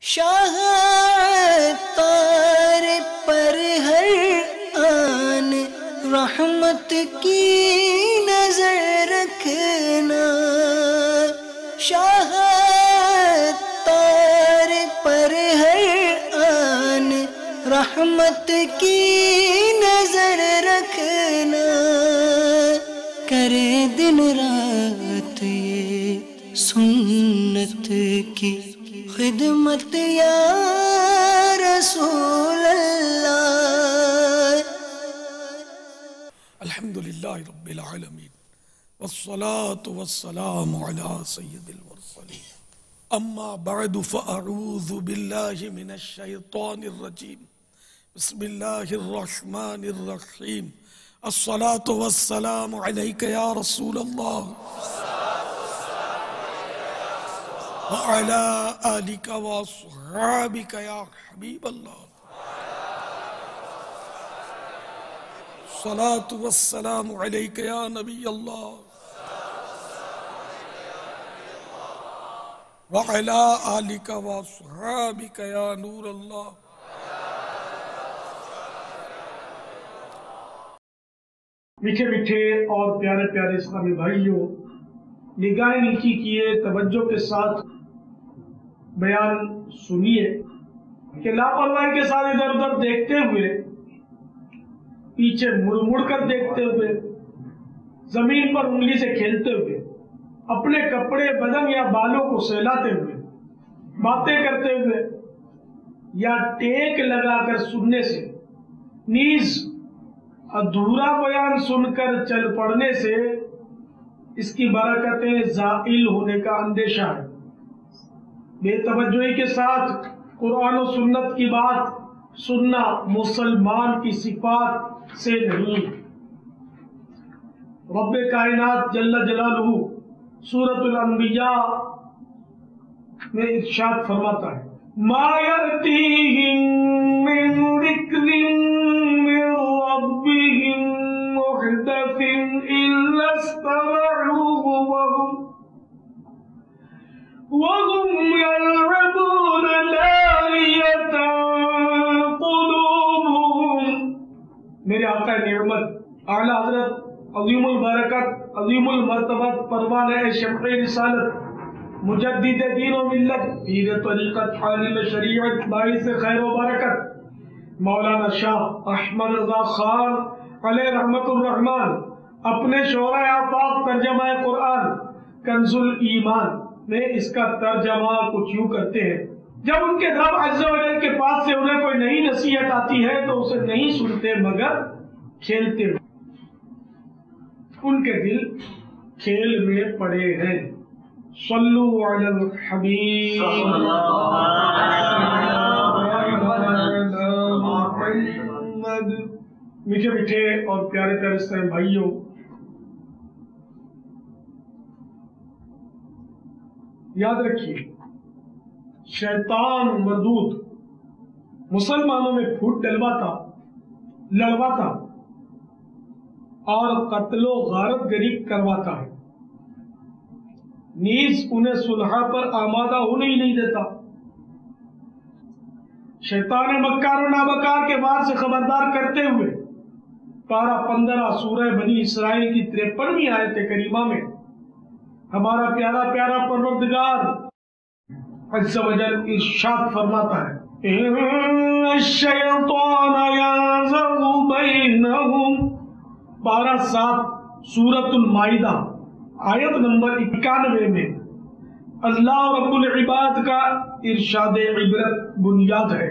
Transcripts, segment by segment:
شاہ تار پر ہر آن رحمت کی نظر رکھنا، شاہ تار پر ہر آن رحمت کی نظر رکھنا، کرے دن رات یہ سنت کی خدمت یا رسول اللہ۔ الحمدللہ رب العالمین والصلاة والسلام علی سید المرسلین، اما بعد فاعوذ باللہ من الشیطان الرجیم، بسم اللہ الرحمن الرحیم، الصلاة والسلام علیک یا رسول اللہ وعلى آلك وأصحابك يا حبيب الله، الصلاة والسلام عليك يا نبي الله وعلى آلك وأصحابك يا نور الله۔ میٹھے میٹھے اور پیارے پیارے اسلامی بھائیوں، نگاہیں نیچی کیے، توجہ کے ساتھ بیان سنیے کہ لاپرواہی کے ساتھ ادھر ادھر دیکھتے ہوئے، پیچھے مڑ مڑ کر دیکھتے ہوئے، زمین پر انگلی سے کھیلتے ہوئے، اپنے کپڑے بدن یا بالوں کو سہلاتے ہوئے، باتیں کرتے ہوئے یا ٹیک لگا کر سننے سے، نیز ادھورا بیان سن کر چل پڑنے سے اس کی برکتیں زائل ہونے کا اندیشہ ہے۔ بے توجہی کے ساتھ قرآن و سنت کی بات سننا مسلمان کی صفات سے نہیں۔ رب کائنات جل جلالہ سورۃ الانبیاء میں ارشاد فرماتا ہے، ما یأتیہم من ذکر من ربہم محدث الا استمعوہ وَهُمْ يَلْعَبُونَ لَاهِيَةً قُلُوبُهُمْ۔ میرے آقا نعمت اعلیٰ حضرت عظیم البرکت عظیم المرتبت پروانہ شمع رسالت مجدد دین و ملت پیر طریقت عالم شریعت باعث خیر و برکت مولانا شاہ احمد رضا خان علیہ رحمت الرحمن اپنے شعرۂ آفاق ترجمہ قرآن کنز الایمان میں اس کا ترجمہ کچھ یوں کرتے ہیں، جب ان کے رب عز و جل کے پاس سے انہیں کوئی نئی نصیحت آتی ہے تو اسے نہیں سنتے مگر کھیلتے ہیں، ان کے دل کھیل میں پڑے ہیں۔ صلو علی الحبیب محمد۔ میٹھے میٹھے اور پیارے پیارے اسلامی بھائیوں، یاد رکھیے شیطان مردود مسلمانوں میں پھوٹ ڈلواتا، لڑواتا اور قتل و غارت گری کرواتا ہے، نیز انہیں صلح پر آمادہ ہونے ہی نہیں دیتا۔ شیطان مکار و نابکار کے وار سے خبردار کرتے ہوئے پارہ 15 سورہ بنی اسرائیل کی 53ویں آیت کریمہ میں ہمارا پیارا پیارا پروردگار عز و جل ارشاد فرماتا ہے، الشیطان یزغ بینہم، پارہ 7 سورۃ المائدہ آیت نمبر 91 میں اللہ رب العباد کا ارشاد عبرت بنیاد ہے،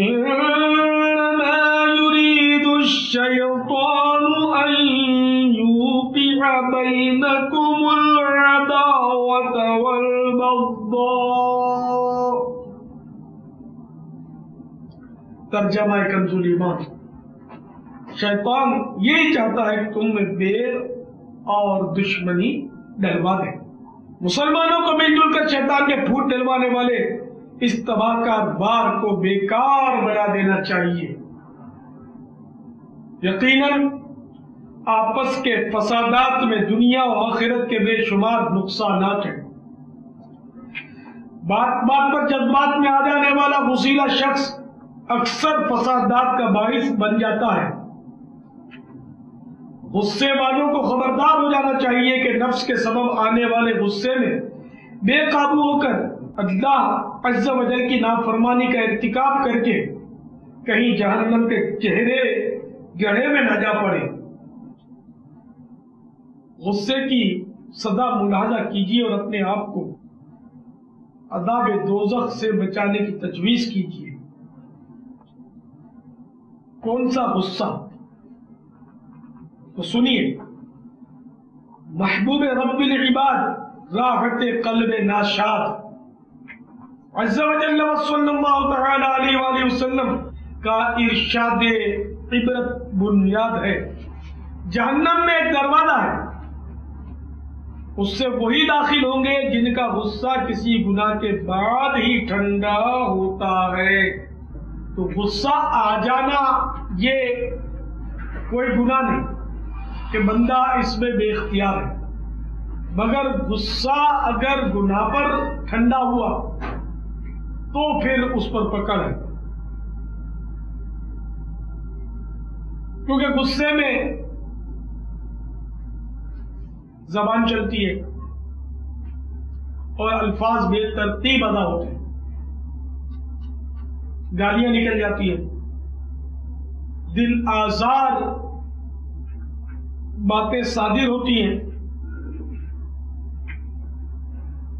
انما یرید الشیطان ان یوقع بینکم العداوۃ والبغضاء۔ ترجمہ کنز الایمان، شیطان یہی چاہتا ہے کہ تم میں بیر اور دشمنی ڈلوا دے۔ مسلمانوں کو مل جل کر شیطان کے پھوٹ ڈلوانے والے اس تباہ کار وار کو بیکار بنا دینا چاہیے۔ یقیناً آپس کے فسادات میں دنیا و آخرت کے بے شمار نقصانات ہیں۔ بات بات پر جذبات میں آ جانے والا غصیلا شخص اکثر فسادات کا باعث بن جاتا ہے۔ غصے والوں کو خبردار ہو جانا چاہیے کہ نفس کے سبب آنے والے غصے میں بے قابو ہو کر اللہ عز و جل کی نافرمانی کا ارتکاب کر کے کہیں جہنم کے گڑھے میں نہ جا پڑے۔ غصے کی سزا ملاحظہ کیجیے اور اپنے آپ کو عذاب دوزخ سے بچانے کی تجویز کیجیے۔ کون سا غصہ؟ تو سنیے، محبوب رب العباد راحت قلب ناشاد عز و جل و صلی اللہ تعالی علیہ وآلہ وسلم کا ارشاد عبرت بنیاد ہے۔ جہنم میں ایک دروازہ ہے، اس سے وہی داخل ہوں گے جن کا غصہ کسی گناہ کے بعد ہی ٹھنڈا ہوتا ہے۔ تو غصہ آ جانا یہ کوئی گناہ نہیں کہ بندہ اس میں بے اختیار ہے، مگر غصہ اگر گناہ پر ٹھنڈا ہوا تو پھر اس پر پکڑ ہے، کیونکہ غصے میں زبان چلتی ہے اور الفاظ بے ترتیب ادا ہوتے ہیں، گالیاں نکل جاتی ہیں، دل آزار باتیں صادر ہوتی ہیں،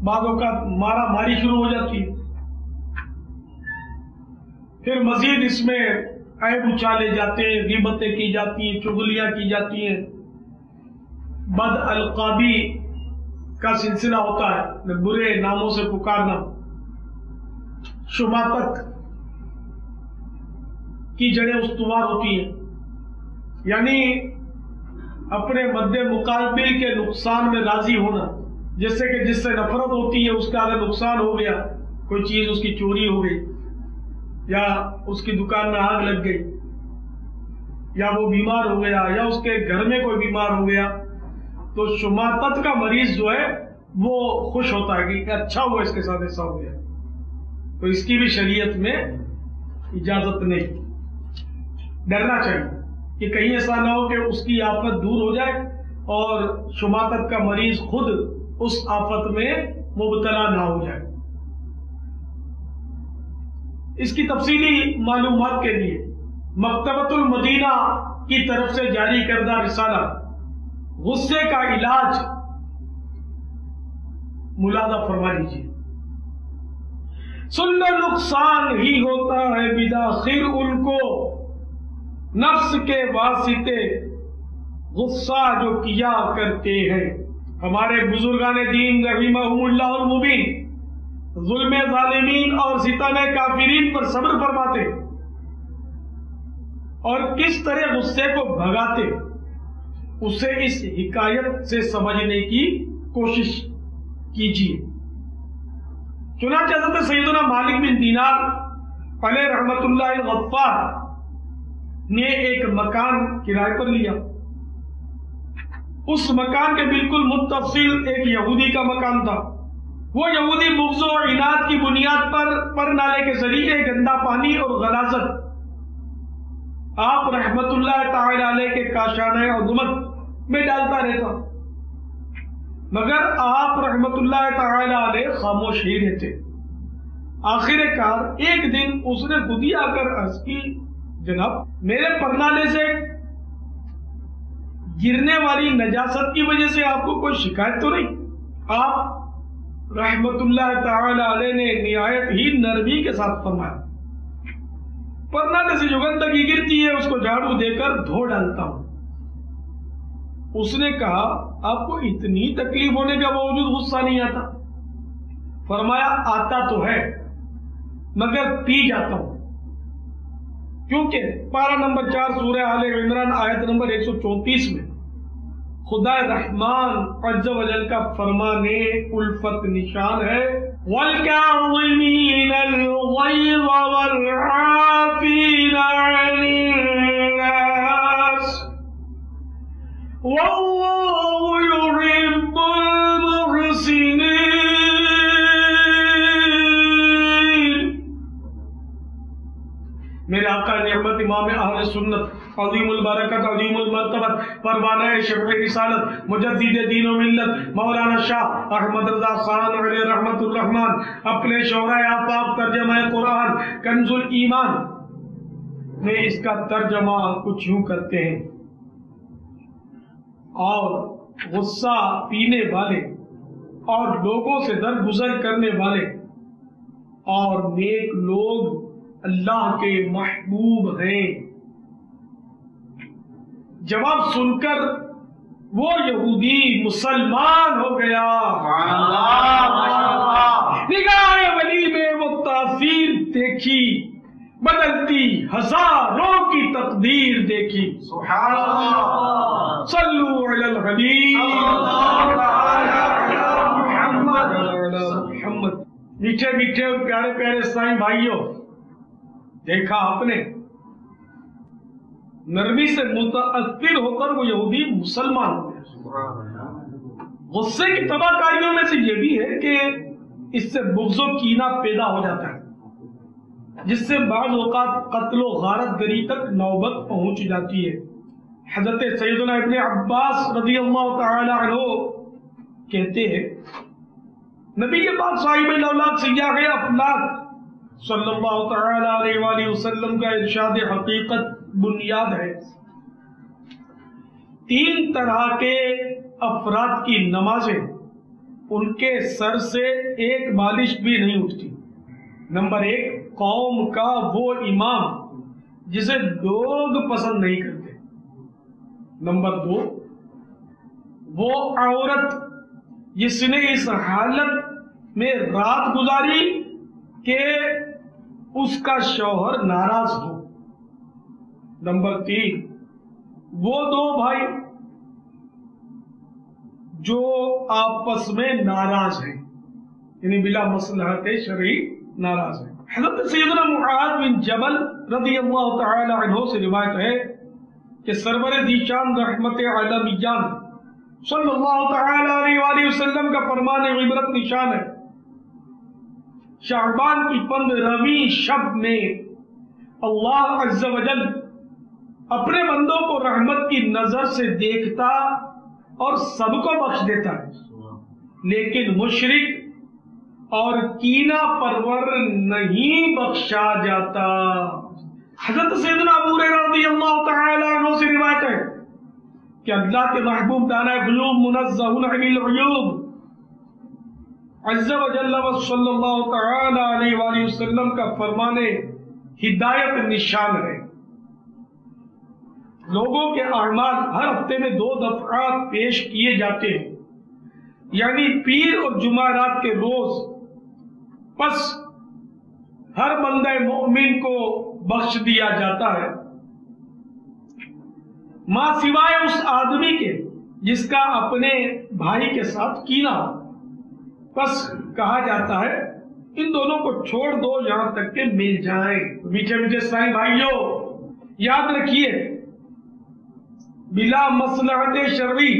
بعض اوقات مارا ماری شروع ہو جاتی ہے، پھر مزید اس میں عیب اچھالے جاتے ہیں، غیبتیں کی جاتی ہیں، چغلیاں کی جاتی ہیں، بد القابی کا سلسلہ ہوتا ہے، برے ناموں سے پکارنا، شماتت کی جڑیں استوار ہوتی ہیں، یعنی اپنے مد مقابل کے نقصان میں راضی ہونا، جیسے کہ جس سے نفرت ہوتی ہے اس کا اگر نقصان ہو گیا، کوئی چیز اس کی چوری ہو گئی یا اس کی دکان میں آگ لگ گئی یا وہ بیمار ہو گیا یا اس کے گھر میں کوئی بیمار ہو گیا، تو شماتت کا مریض جو ہے وہ خوش ہوتا ہے کہ اچھا ہوا اس کے ساتھ ایسا ہو گیا، تو اس کی بھی شریعت میں اجازت نہیں۔ ڈرنا چاہیے کہ کہیں ایسا نہ ہو کہ اس کی آفت دور ہو جائے اور شماتت کا مریض خود اس آفت میں مبتلا نہ ہو جائے۔ اس کی تفصیلی معلومات کے لیے مکتبۃ المدینہ کی طرف سے جاری کردہ رسالہ غصے کا علاج ملاحظہ فرما لیجیے۔ سننا نقصان ہی ہوتا ہے بداخر ان کو، نفس کے واسطے غصہ جو کیا کرتے ہیں۔ ہمارے بزرگان دین رحمہم اللہ المبین ظلم ظالمین اور ستم کافرین پر صبر فرماتے اور کس طرح غصے کو بھگاتے، اسے اس حکایت سے سمجھنے کی کوشش کیجیے۔ چنانچہ حضرت سیدنا مالک بن دینار علیہ رحمت اللہ الغفار نے ایک مکان کرائے پر لیا۔ اس مکان کے بالکل متصل ایک یہودی کا مکان تھا۔ وہ یہودی بغض و عناد کی بنیاد پر نالے کے ذریعے گندا پانی اور غلاظت آپ رحمت اللہ تعالی علیہ کے کاشانہ عظمت میں ڈالتا رہتا، مگر آپ رحمت اللہ تعالی علیہ خاموش ہی رہتے۔ آخر کار ایک دن اس نے خود ہی آ کر عرض کی، جناب میرے پرنالے سے گرنے والی نجاست کی وجہ سے آپ کو کوئی شکایت تو نہیں؟ آپ رحمت اللہ تعالی علیہ نے نہایت ہی نرمی کے ساتھ فرمایا، پرنالے سے جو گندگی گرتی ہے اس کو جھاڑو دے کر دھو ڈالتا ہوں۔ اس نے کہا، آپ کو اتنی تکلیف ہونے کے باوجود غصہ نہیں آتا؟ فرمایا، آتا تو ہے مگر پی جاتا ہوں، کیونکہ پارہ نمبر 4 سورہ آل عمران آیت نمبر 134 میں خدا رحمان عز و جل کا فرمان الفت نشان ہے، وَالْكَاظِمِينَ الْغَيْظَ وَالْعَافِينَ عَنِ النَّاسِ وَاللَّهُ يُحِبُّ الْمُحْسِنِينَ۔ میرے آقا نعمت امام اہل سنت عظیم البرکت عظیم المرتبت پروانہ شمع رسالت مجدد دین و ملت مولانا شاہ احمد رضا خان علیہ رحمت الرحمن اپنے شعرۂ آفاق ترجمہ قرآن کنز الایمان میں اس کا ترجمہ کچھ یوں کرتے ہیں: اور غصہ پینے والے اور لوگوں سے درگزر کرنے والے اور نیک لوگ اللہ کے محبوب ہیں۔ جواب سن کر وہ یہودی مسلمان ہو گیا۔ نگاہ ولی میں وہ تاثیر دیکھی، بدلتی ہزاروں کی تقدیر دیکھی۔ سبحان اللہ، صلو علی الحبیب محمد۔ میٹھے میٹھے اور پیارے پیارے اسلامی بھائیوں، دیکھا آپ نے نرمی سے متاثر ہو کر وہ یہودی مسلمان ہو گیا۔ غصے کی تباہ کاریوں میں سے یہ بھی ہے کہ اس سے بغض و کینہ پیدا ہو جاتا ہے، جس سے بعض اوقات قتل و غارت گری تک نوبت پہنچ جاتی ہے۔ حضرت سیدنا ابن عباس رضی اللہ تعالی عنہ کہتے ہیں، نبی کے پاس صاحب الاولاد سیاح افلاک صلی اللہ تعالی علیہ وآلہ وسلم کا ارشاد حقیقت بنیاد ہے: 3 طرح کے افراد کی نمازیں ان کے سر سے ایک بالش بھی نہیں اٹھتی۔ نمبر 1، قوم کا وہ امام جسے لوگ پسند نہیں کرتے۔ نمبر 2، وہ عورت جس نے اس حالت میں رات گزاری کہ اس کا شوہر ناراض ہو۔ نمبر 3، وہ 2 بھائی جو آپس میں ناراض ہیں، یعنی بلا مصلحت شرعی ناراض ہیں۔ حضرت سیدنا معاذ بن جبل رضی اللہ تعالی عنہ سے روایت ہے کہ سرور ذیشان رحمت عالمیان صلی اللہ تعالی علیہ وآلہ وسلم کا فرمان عبرت نشان ہے: شعبان کی 15ویں شب میں اللہ عز و جل اپنے بندوں کو رحمت کی نظر سے دیکھتا اور سب کو بخش دیتا ہے، لیکن مشرک اور کینہ پرور نہیں بخشا جاتا۔ حضرت سیدنا ابو ہریرہ رضی اللہ تعالی عنہ سے روایت ہے کہ اللہ کے محبوب دانا غیوب منزہ عن العیوب عز و جل و صلی اللہ تعالی علیہ وآلہ وسلم کا فرمان ہدایت نشان ہے: لوگوں کے اعمال ہر ہفتے میں 2 دفعات پیش کیے جاتے ہیں، یعنی پیر اور جمعرات کے روز، پس ہر بندہ مومن کو بخش دیا جاتا ہے ماں سوائے اس آدمی کے جس کا اپنے بھائی کے ساتھ کینہ ہو۔ پس کہا جاتا ہے ان دونوں کو چھوڑ دو یہاں تک کہ مل جائیں۔ میٹھے میٹھے اسلامی بھائیوں، یاد رکھیے بلا مصلحت شرعی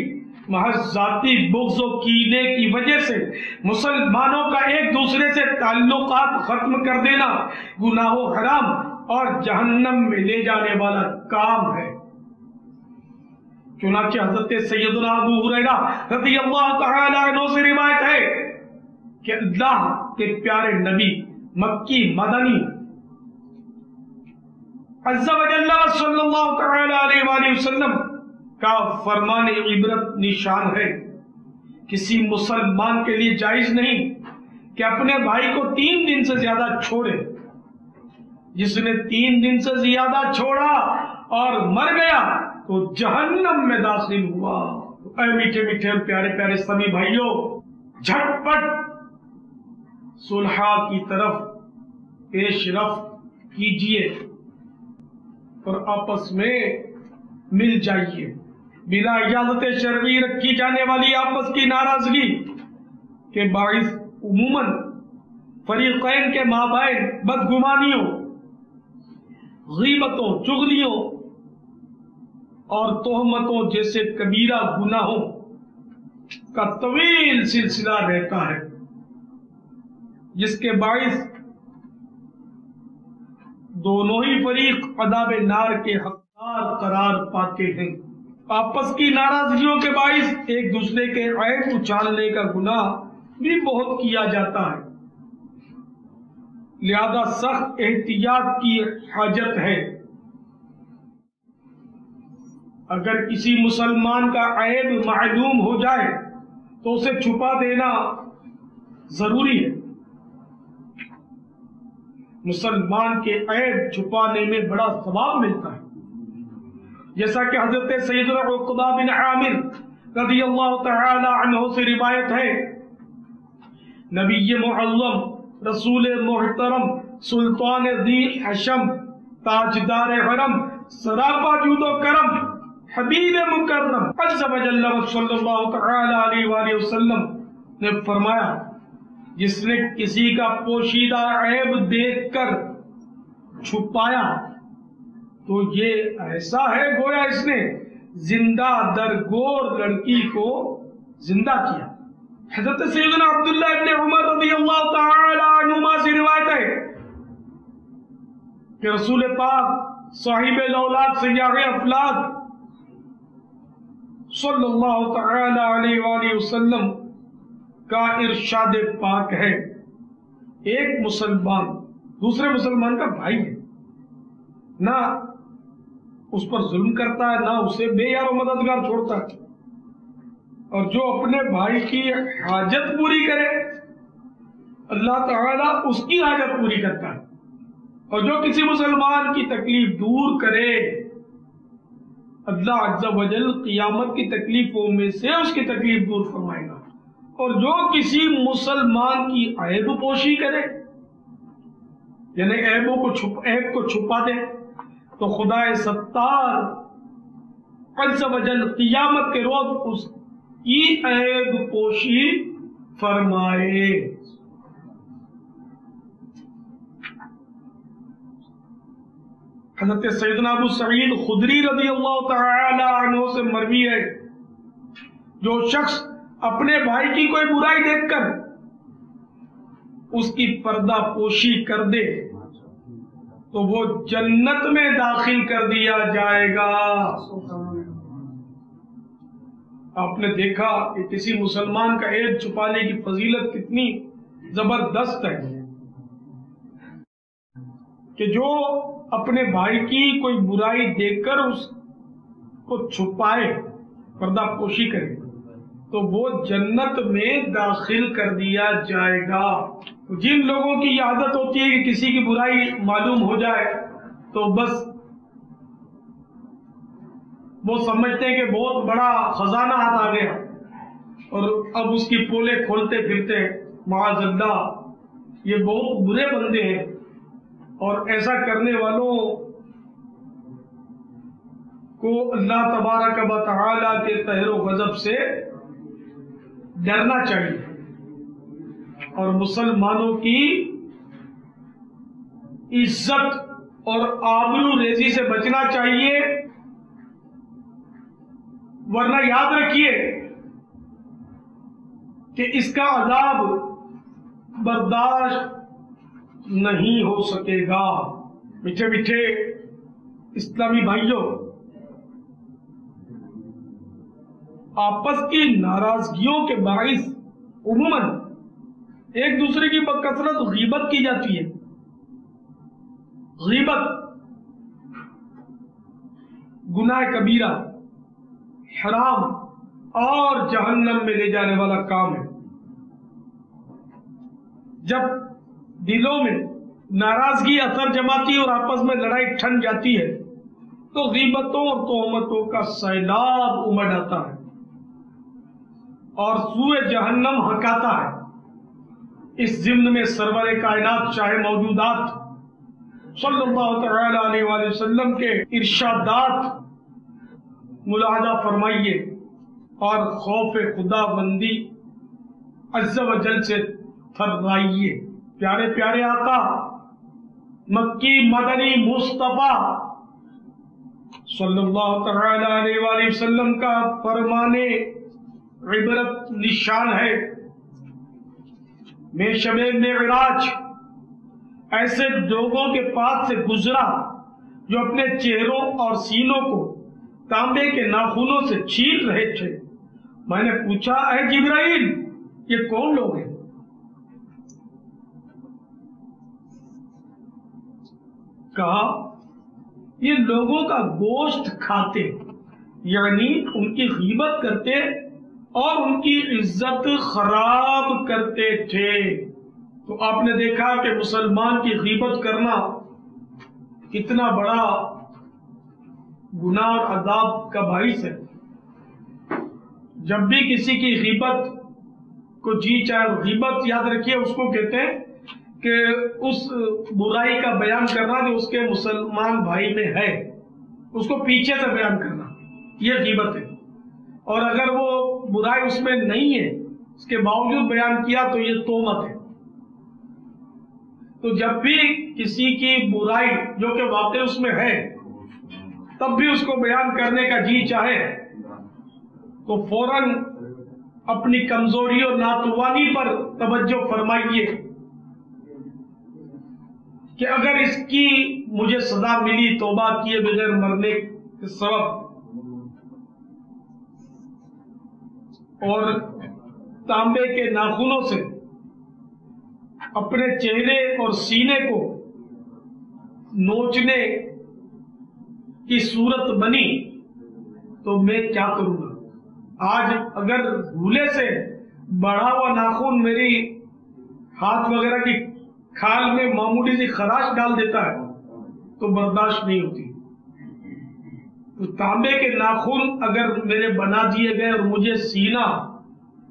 محض ذاتی بغض و کینے کی وجہ سے مسلمانوں کا ایک دوسرے سے تعلقات ختم کر دینا گناہ و حرام اور جہنم میں لے جانے والا کام ہے۔ چنانچہ حضرت سیدنا ابو ہریرہ رضی اللہ تعالی عنہ سے روایت ہے کہ اللہ کے پیارے نبی مکی مدنی عز و جل صلی اللہ تعالی علیہ وآلہ وسلم کا فرمان عبرت نشان ہے: کسی مسلمان کے لیے جائز نہیں کہ اپنے بھائی کو 3 دن سے زیادہ چھوڑے۔ جس نے 3 دن سے زیادہ چھوڑا اور مر گیا تو جہنم میں داخل ہوا۔ اے میٹھے میٹھے اور پیارے پیارے سبھی بھائیوں، جھٹ پٹ صلح کی طرف پیش رفت کیجئے اور آپس میں مل جائیے۔ بلا اجازت شرعی رکھی جانے والی آپس کی ناراضگی کے باعث عموماً فریقین کے مابین بدگمانیوں، غیبتوں، چغلیوں اور تہمتوں جیسے کبیرہ گناہوں کا طویل سلسلہ رہتا ہے، جس کے باعث دونوں ہی فریق عذاب نار کے حقدار قرار پاتے ہیں۔ آپس کی ناراضگیوں کے باعث ایک دوسرے کے عیب اچھالنے کا گناہ بھی بہت کیا جاتا ہے، لہذا سخت احتیاط کی حاجت ہے۔ اگر کسی مسلمان کا عیب معلوم ہو جائے تو اسے چھپا دینا ضروری ہے۔ مسلمان کے عیب چھپانے میں بڑا ثواب ملتا ہے، جیسا کہ حضرت سیدنا عقبہ بن عامر رضی اللہ تعالی عنہ سے روایت ہے، نبی معظم رسول محترم سلطان ذی حشم تاجدار حرم سراپا جود و کرم حبیب مکرم عز و جل صلی اللہ تعالی علیہ وآلہ وسلم نے فرمایا، جس نے کسی کا پوشیدہ عیب دیکھ کر چھپایا تو یہ ایسا ہے گویا اس نے زندہ درگور لڑکی کو زندہ کیا۔ حضرت سیدنا عبداللہ ابن عمر رضی اللہ تعالی عنہما سے روایت ہے کہ رسول پاک صاحب الاولاد سیاح افلاک صلی اللہ تعالی علیہ وآلہ وسلم کا ارشاد پاک ہے، ایک مسلمان دوسرے مسلمان کا بھائی ہے، نہ اس پر ظلم کرتا ہے، نہ اسے بے یار و مددگار چھوڑتا ہے، اور جو اپنے بھائی کی حاجت پوری کرے اللہ تعالیٰ اس کی حاجت پوری کرتا ہے، اور جو کسی مسلمان کی تکلیف دور کرے اللہ عز و جل قیامت کی تکلیفوں میں سے اس کی تکلیف دور فرمائے گا، اور جو کسی مسلمان کی عیب پوشی کرے یعنی عیب کو چھپا دے تو خدا ستار عز و جل قیامت کے روز اس کی عیب پوشی فرمائے۔ حضرت سیدنا ابو سعید خدری رضی اللہ تعالی عنہ سے مروی ہے، جو شخص اپنے بھائی کی کوئی برائی دیکھ کر اس کی پردہ پوشی کر دے تو وہ جنت میں داخل کر دیا جائے گا۔ آپ نے دیکھا کہ کسی مسلمان کا عیب چھپانے کی فضیلت کتنی زبردست ہے کہ جو اپنے بھائی کی کوئی برائی دیکھ کر اس کو چھپائے، پردہ پوشی کرے تو وہ جنت میں داخل کر دیا جائے گا۔ جن لوگوں کی یہ عادت ہوتی ہے کہ کسی کی برائی معلوم ہو جائے تو بس وہ سمجھتے ہیں کہ بہت بڑا خزانہ ہاتھ آ گیا اور اب اس کی پولے کھولتے پھرتے ہیں، معاذ اللہ، یہ بہت برے بندے ہیں، اور ایسا کرنے والوں کو اللہ تبارک و تعالی کے قہر و غضب سے ڈرنا چاہیے اور مسلمانوں کی عزت اور آبرو ریزی سے بچنا چاہیے، ورنہ یاد رکھیے کہ اس کا عذاب برداشت نہیں ہو سکے گا۔ میٹھے میٹھے اسلامی بھائیوں، آپس کی ناراضگیوں کے باعث عموماً ایک دوسرے کی بکثرت غیبت کی جاتی ہے۔ غیبت گناہ کبیرہ، حرام اور جہنم میں لے جانے والا کام ہے۔ جب دلوں میں ناراضگی اثر جماتی اور آپس میں لڑائی ٹھن جاتی ہے تو غیبتوں اور تہمتوں کا سیلاب امڑ آتا ہے اور سوئے جہنم ہکاتا ہے۔ اس ضمن میں سرور کائنات شاہ موجودات صلی اللہ تعالی علیہ وآلہ وسلم کے ارشادات ملاحظہ فرمائیے اور خوف خدا بندی عز و جل سے تھرائیے۔ پیارے پیارے آقا مکی مدنی مصطفیٰ صلی اللہ تعالی علیہ وآلہ وسلم کا فرمانے عبرت نشان ہے، میں شب معراج ایسے لوگوں کے پاس سے گزرا جو اپنے چہروں اور سینوں کو تانبے کے ناخنوں سے چھیل رہے تھے۔ میں نے پوچھا اے جبرائیل یہ کون لوگ ہیں؟ کہا یہ لوگوں کا گوشت کھاتے، یعنی ان کی غیبت کرتے اور ان کی عزت خراب کرتے تھے۔ تو آپ نے دیکھا کہ مسلمان کی غیبت کرنا کتنا بڑا گناہ اور عذاب کا باعث ہے۔ جب بھی کسی کی غیبت کو جی چاہے، غیبت یاد رکھیے اس کو کہتے ہیں کہ اس برائی کا بیان کرنا جو اس کے مسلمان بھائی میں ہے، اس کو پیچھے سے بیان کرنا، یہ غیبت ہے۔ اور اگر وہ برائی اس میں نہیں ہے، اس کے باوجود بیان کیا تو یہ تہمت ہے۔ تو جب بھی کسی کی برائی جو کہ واقع اس میں ہے تب بھی اس کو بیان کرنے کا جی چاہے تو فوراً اپنی کمزوری اور ناتوانی پر توجہ فرمائیے کہ اگر اس کی مجھے سزا ملی توبہ کیے بغیر مرنے کے سبب، اور تانبے کے ناخنوں سے اپنے چہرے اور سینے کو نوچنے کی صورت بنی تو میں کیا کروں گا؟ آج اگر بھولے سے بڑھا ہوا ناخن میری ہاتھ وغیرہ کی کھال میں معمولی سی خراش ڈال دیتا ہے تو برداشت نہیں ہوتی۔ تو تانبے کے ناخن اگر میرے بنا دیے گئے اور مجھے سینہ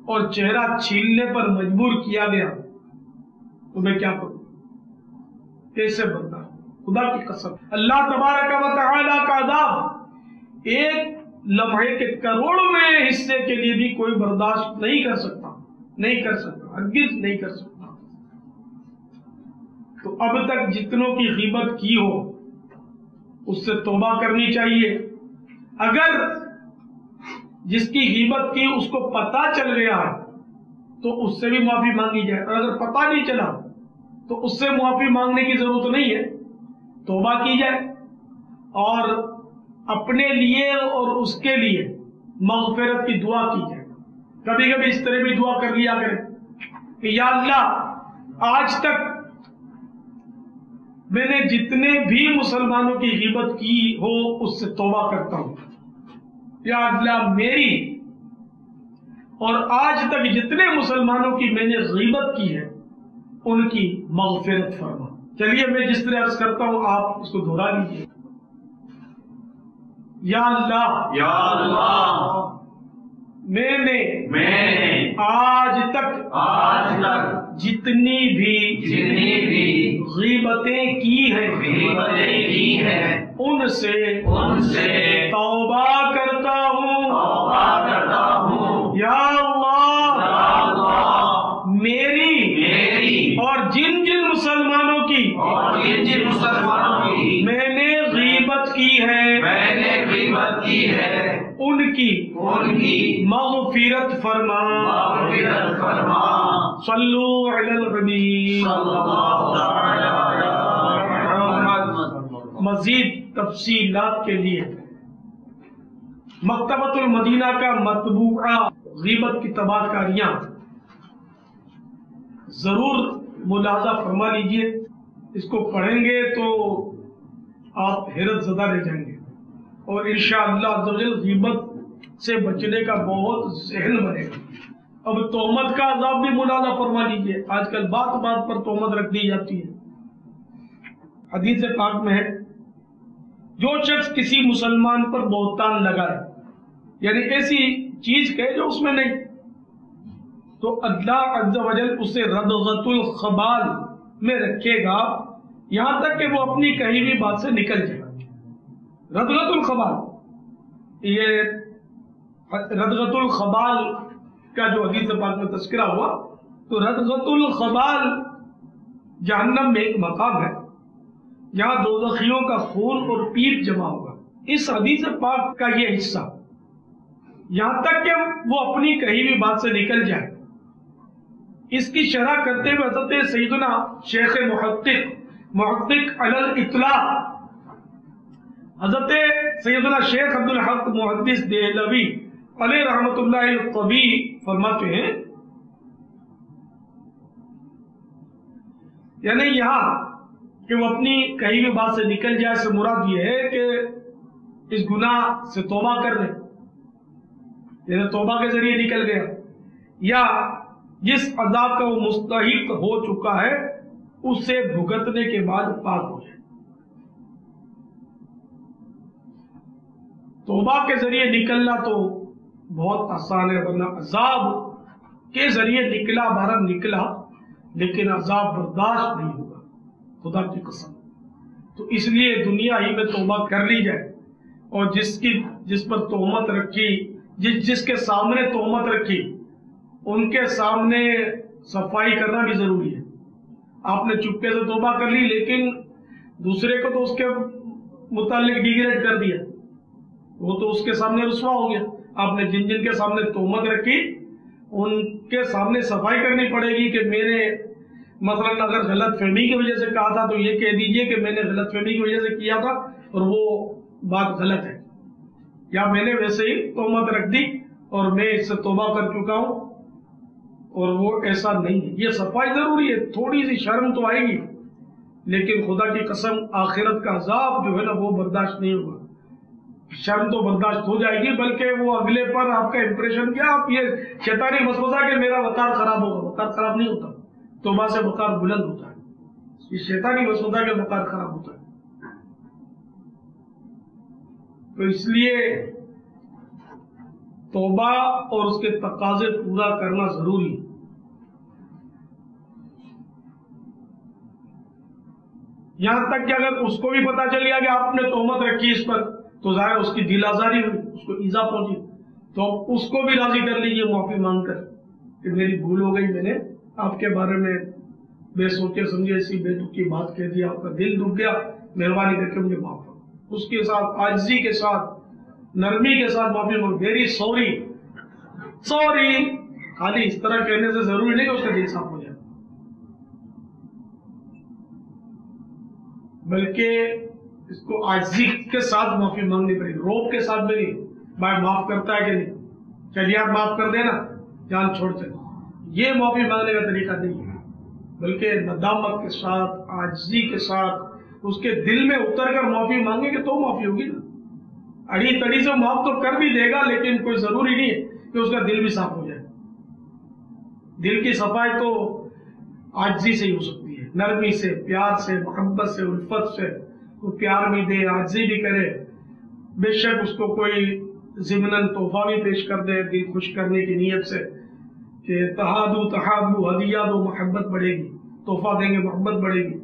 اور چہرہ چھیلنے پر مجبور کیا گیا تو میں کیا کروں؟ کیسے برداشت؟ خدا کی قسم اللہ تبارک و تعالی کا عذاب ایک لمحے کے کروڑویں حصے کے لیے بھی کوئی برداشت نہیں کر سکتا، ہرگز نہیں کر سکتا۔ تو اب تک جتنوں کی غیبت کی ہو اس سے توبہ کرنی چاہیے۔ اگر جس کی غیبت کی اس کو پتہ چل گیا ہے تو اس سے بھی معافی مانگی جائے، اور اگر پتہ نہیں چلا تو اس سے معافی مانگنے کی ضرورت نہیں ہے، توبہ کی جائے اور اپنے لیے اور اس کے لیے مغفرت کی دعا کی جائے۔ کبھی کبھی اس طرح بھی دعا کر لیا کرے کہ یا اللہ آج تک میں نے جتنے بھی مسلمانوں کی غیبت کی ہو اس سے توبہ کرتا ہوں، یا اللہ میری اور آج تک جتنے مسلمانوں کی میں نے غیبت کی ہے ان کی مغفرت فرما۔ چلیے میں جس طرح عرض کرتا ہوں آپ اس کو دہرا لیجیے۔ یا اللہ میں نے آج تک جتنی بھی غیبتیں کی ہیں ان سے توبہ کرتا ہوں۔ یا اللہ میری اور جن جن مسلمانوں کی میں نے غیبت کی ہے ان کی مغفرت فرما۔ صلو علی الحبیب۔ مزید تفصیلات کے لیے مکتبۃ المدینہ کا مطبوعہ غیبت کی تباہ کاریاں ضرور ملاحظہ فرما لیجئے۔ اس کو پڑھیں گے تو آپ حیرت زدہ رہ جائیں گے، اور انشاءاللہ عز و جل غیبت سے بچنے کا بہت ذہن بنے گا۔ اب تہمت کا عذاب بھی ملاحظہ فرما لیجئے۔ آج کل بات بات پر تہمت رکھ دی جاتی ہے۔ حدیث پاک میں ہے جو شخص کسی مسلمان پر بہتان لگائے، یعنی ایسی چیز کہے جو اس میں نہیں، تو اللہ عز و جل اسے ردغۃ الخبال میں رکھے گا یہاں تک کہ وہ اپنی کہی ہوئی بات سے نکل جائے۔ ردغۃ الخبال، یہ ردغۃ الخبال کا جو حدیث پاک میں تذکرہ ہوا، تو ردغۃ الخبال جہنم میں ایک مقام ہے جہاں دوزخیوں کا خون اور پیپ جمع ہوگا۔ اس حدیث پاک کا یہ حصہ یہاں تک کہ وہ اپنی کہی ہوئی بات سے نکل جائے، اس کی شرح کرتے ہوئے حضرت سیدنا شیخ محقق محقق علی الاطلاق حضرت سیدنا شیخ عبدالحق محدث دہلوی علیہ رحمۃ اللہ الطبی فرماتے ہیں، یعنی یہاں کہ وہ اپنی کہیں بھی بات سے نکل جائے سے مراد یہ ہے کہ اس گناہ سے توبہ کر لے، یعنی توبہ کے ذریعے نکل گیا، یا جس عذاب کا وہ مستحق ہو چکا ہے اسے بھگتنے کے بعد پاک ہو جائے۔ توبہ کے ذریعے نکلنا تو بہت آسان ہے، ورنہ عذاب کے ذریعے نکلا بہرحال نکلا، لیکن عذاب برداشت نہیں ہوگا خدا کی قسم۔ تو اس لیے دنیا ہی میں توبہ کر لی جائے، اور جس پر تہمت رکھی، جس کے سامنے تہمت رکھی ان کے سامنے صفائی کرنا بھی ضروری ہے۔ آپ نے چپکے سے توبہ کر لی لیکن دوسرے کو تو اس کے متعلق ڈیگریڈ کر دیا، وہ تو اس کے سامنے رسوا ہو گیا۔ آپ نے جن کے سامنے تہمت رکھی ان کے سامنے صفائی کرنی پڑے گی کہ میں نے مثلا اگر غلط فہمی کی وجہ سے کہا تھا تو یہ کہہ دیجئے کہ میں نے غلط فہمی کی وجہ سے کیا تھا اور وہ بات غلط ہے، یا میں نے ویسے ہی تہمت رکھ دی اور میں اس سے توبہ کر چکا ہوں اور وہ ایسا نہیں ہے۔ یہ صفائی ضروری ہے، تھوڑی سی شرم تو آئے گی، لیکن خدا کی قسم آخرت کا عذاب جو ہے نا وہ برداشت نہیں ہوگا۔ شرم تو برداشت ہو جائے گی، بلکہ وہ اگلے پر آپ کا امپریشن کیا، آپ یہ شیطانی وسوسہ کہ میرا وقار خراب ہوگا، وقار خراب نہیں ہوتا، توبہ سے وقار بلند ہوتا ہے، یہ شیطانی وسوسہ کہ وقار خراب ہوتا ہے۔ تو اس لیے توبہ اور اس کے تقاضے پورا کرنا ضروری ہے۔ یہاں تک کہ اگر اس کو بھی پتا چل گیا کہ آپ نے تہمت رکھی اس پر تو ظاہر اس کی دل آزاری ہوئی، اس کو ایذا پہنچی، تو اس کو بھی راضی کر لیجیے معافی مانگ کر کہ میری بھول ہو گئی، میں نے آپ کے بارے میں بے سوچے سمجھے ایسی بے دکھی بات کہہ دی، آپ کا دل دکھ گیا، مہربانی کر کے مجھے معاف کرو۔ اس کے ساتھ عاجزی کے ساتھ نرمی کے ساتھ معافی مانگ، ویری سوری، سوری، خالی اس طرح کہنے سے ضروری نہیں کہ اس کا دل صاف ہو جائے، بلکہ اس کو عاجزی کے ساتھ معافی مانگنی پڑے گی، روب کے ساتھ بھی نہیں۔ بھائی معاف کرتا ہے کہ نہیں، چل یار معاف کر دینا، جان چھوڑ چل، یہ معافی مانگنے کا طریقہ نہیں ہے، بلکہ ندامت کے ساتھ، عاجزی کے ساتھ اس کے دل میں اتر کر معافی مانگے گے تو معافی ہوگی نا۔ اڑی تڑی سے معاف تو کر بھی دے گا، لیکن کوئی ضروری نہیں ہے کہ اس کا دل بھی صاف ہو جائے۔ دل کی صفائی تو عاجزی سے ہی ہو سکتی ہے، نرمی سے، پیار سے، محبت سے، الفت سے، وہ پیار بھی دے، عاجزی بھی کرے، بے شک اس کو کوئی ضمناً تحفہ بھی پیش کر دے دل خوش کرنے کی نیت سے کہ تہادو تحابو، ہدیہ دو، محبت بڑھے گی، تحفہ دیں گے محبت بڑھے گی۔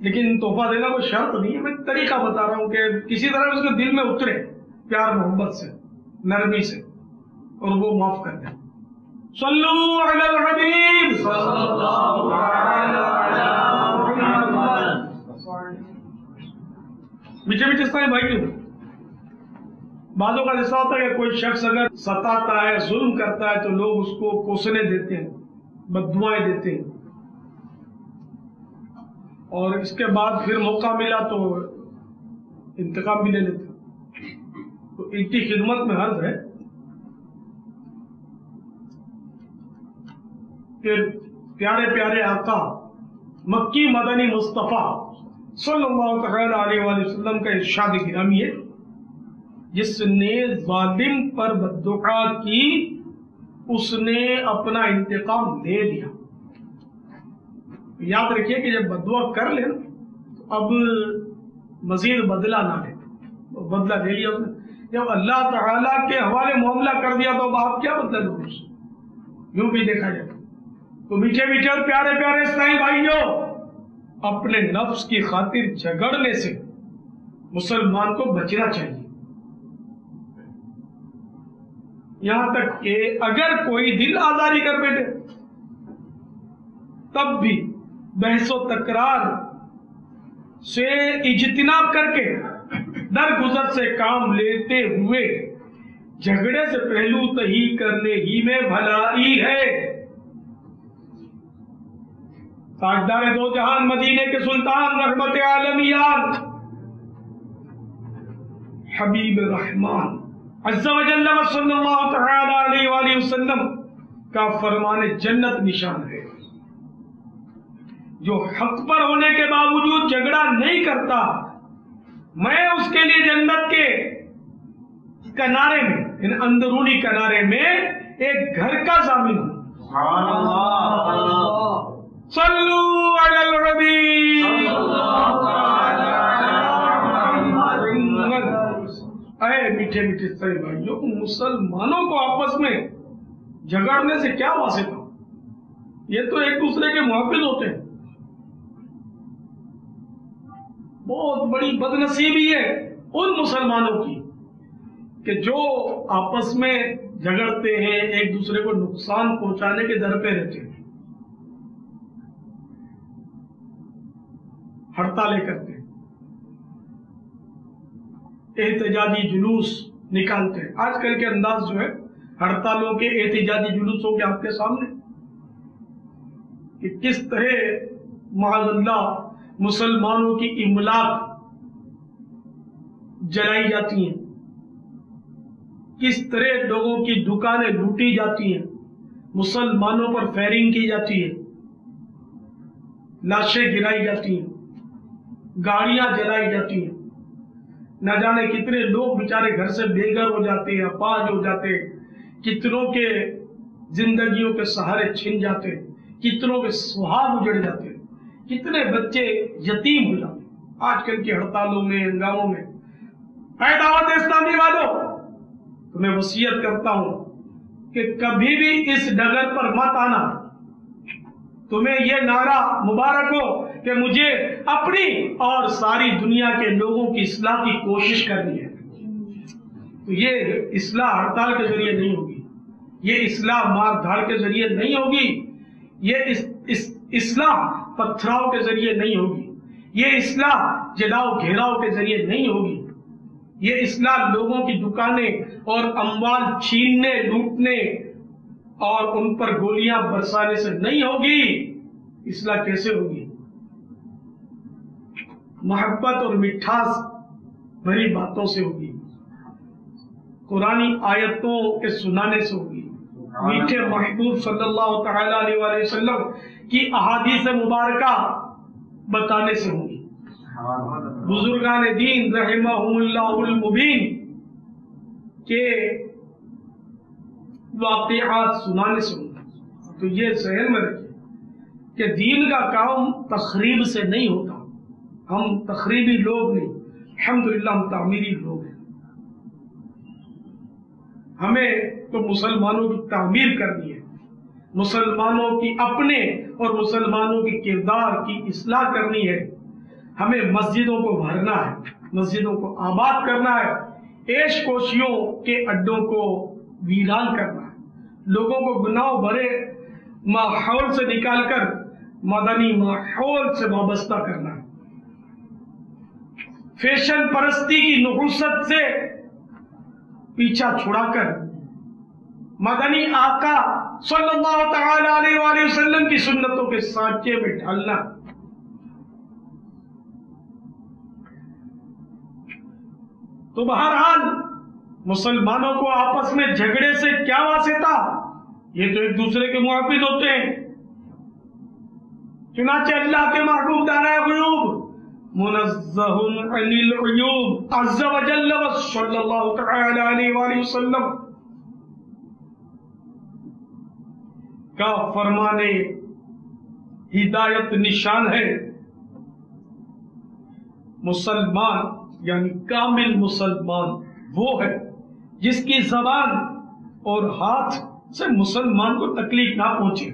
لیکن تحفہ دینا کوئی شرط نہیں ہے، میں طریقہ بتا رہا ہوں کہ کسی طرح اس کے دل میں اترے، پیار محبت سے، نرمی سے، اور وہ معاف کر دیں۔ صلو علی الحبیب صلی اللہ علیہ میٹھے میٹھے اسلامی بھائیوں، بعضوں کا ایسا ہوتا ہے کہ کوئی شخص اگر ستاتا ہے، ظلم کرتا ہے تو لوگ اس کو کوسنے دیتے ہیں، بددعائیں دیتے ہیں، اور اس کے بعد پھر موقع ملا تو انتقام بھی لے لیتے ہیں۔ تو ان کی خدمت میں عرض ہے کہ پیارے پیارے آقا مکی مدنی مصطفیٰ صلی اللہ تعالی علیہ وآلہ وسلم کا ارشاد گرامی ہے، جس نے ظالم پر بددعا کی اس نے اپنا انتقام لے لیا۔ یاد رکھیے کہ جب بددعا کر لیں تو اب مزید بدلہ نہ لیں، بدلہ لے لیا اس نے، جب اللہ تعالیٰ کے حوالے معاملہ کر دیا تو اب آپ کیا بدلہ لو گے؟ یوں بھی دیکھا جائے تو میٹھے میٹھے اور پیارے پیارے اسلامی بھائیوں، اپنے نفس کی خاطر جھگڑنے سے مسلمان کو بچنا چاہیے۔ یہاں تک کہ اگر کوئی دل آزاری کر بیٹھے تب بھی بحث و تکرار سے اجتناب کر کے درگزر سے کام لیتے ہوئے جھگڑے سے پہلو تہی کرنے ہی میں بھلائی ہے۔ تاجدار دو جہان مدینے کے سلطان رحمت عالمیات حبیب رحمان عز و جل و صلی اللہ تعالی علیہ وآلہ وسلم کا فرمان جنت نشان ہے. جو حق پر ہونے کے باوجود جھگڑا نہیں کرتا، میں اس کے لیے جنت کے کنارے میں، ان اندرونی کنارے میں ایک گھر کا ضامن ہوں. صلو علی الحبیب. اے میٹھے میٹھے سارے بھائیوں، مسلمانوں کو آپس میں جھگڑنے سے کیا واسطہ؟ یہ تو ایک دوسرے کے محافظ ہوتے ہیں. بہت بڑی بدنصیبی ہے ان مسلمانوں کی کہ جو آپس میں جھگڑتے ہیں، ایک دوسرے کو نقصان پہنچانے کے در پہ رہتے ہیں، ہڑتالیں کرتے ہیں، احتجاجی جلوس نکالتے ہیں. آج کل کے انداز جو ہے ہڑتالوں کے، احتجاجی جلوسوں کے آپ کے سامنے کہ کس طرح معاذ اللہ مسلمانوں کی املاک جلائی جاتی ہیں، کس طرح لوگوں کی دکانیں لوٹی جاتی ہیں، مسلمانوں پر فائرنگ کی جاتی ہے، لاشیں گرائی جاتی ہیں، گاڑیاں جلائی جاتی ہیں. نہ جانے کتنے لوگ بیچارے گھر سے بے گھر ہو جاتے ہیں، اپاہج ہو جاتے ہیں، کتنوں کے زندگیوں کے سہارے چھن جاتے ہیں، کتنوں کے سہاگ اجڑ جاتے ہیں، کتنے بچے یتیم ہو جاتے ہیں آج کل کی ہڑتالوں میں، ہنگاموں میں. اے دعوت اسلامی والوں، تو میں وصیت کرتا ہوں کہ کبھی بھی اس ڈگر پر مت آنا. تمہیں یہ نعرہ مبارک ہو کہ مجھے اپنی اور ساری دنیا کے لوگوں کی اصلاح کی کوشش کرنی ہے. تو یہ اصلاح ہڑتال کے ذریعے نہیں ہوگی، یہ اصلاح مار دھاڑ کے ذریعے نہیں ہوگی، یہ اصلاح پتھراؤ کے ذریعے نہیں ہوگی، یہ اصلاح جلاؤ گھیراؤ کے ذریعے نہیں ہوگی، یہ اصلاح لوگوں کی دکانیں اور اموال چھیننے، لوٹنے اور ان پر گولیاں برسانے سے نہیں ہوگی. اصلاح کیسے ہوگی؟ محبت اور مٹھاس بھری باتوں سے ہوگی، قرآنی آیتوں کے سنانے سے ہوگی، میٹھے محبوب صلی اللہ تعالی علیہ وآلہ وسلم کی احادیث مبارکہ بتانے سے ہوگی، بزرگان دین رحمہم اللہ المبین کے واقعات سنانے سے ہوگی. تو یہ ذہن میں رکھیں کہ دین کا کام تخریب سے نہیں ہوتا. ہم تخریبی لوگ نہیں، الحمدللہ ہم تعمیری لوگ ہیں. ہمیں تو مسلمانوں کی تعمیر کرنی ہے، مسلمانوں کی اپنے اور مسلمانوں کی کردار کی اصلاح کرنی ہے. ہمیں مسجدوں کو بھرنا ہے، مسجدوں کو آباد کرنا ہے، عیش کوشیوں کے اڈوں کو ویران کرنا ہے، لوگوں کو گناہ بھرے ماحول سے نکال کر مدنی ماحول سے وابستہ کرنا ہے، فیشن پرستی کی نحوست سے پیچھا چھڑا کر مدنی آقا صلی اللہ تعالی علیہ وآلہ وسلم کی سنتوں کے سانچے میں ڈھالنا. تو بہرحال مسلمانوں کو آپس میں جھگڑے سے کیا واسطہ؟ یہ تو ایک دوسرے کے محافظ ہوتے ہیں. چنانچہ اللہ کے محبوب دانا غیوب منزہ عن العیوب عز و جل و صلی اللہ تعالی علیہ وآلہ وسلم کا فرمانے ہدایت نشان ہے. مسلمان یعنی کامل مسلمان وہ ہے جس کی زبان اور ہاتھ سے مسلمان کو تکلیف نہ پہنچے،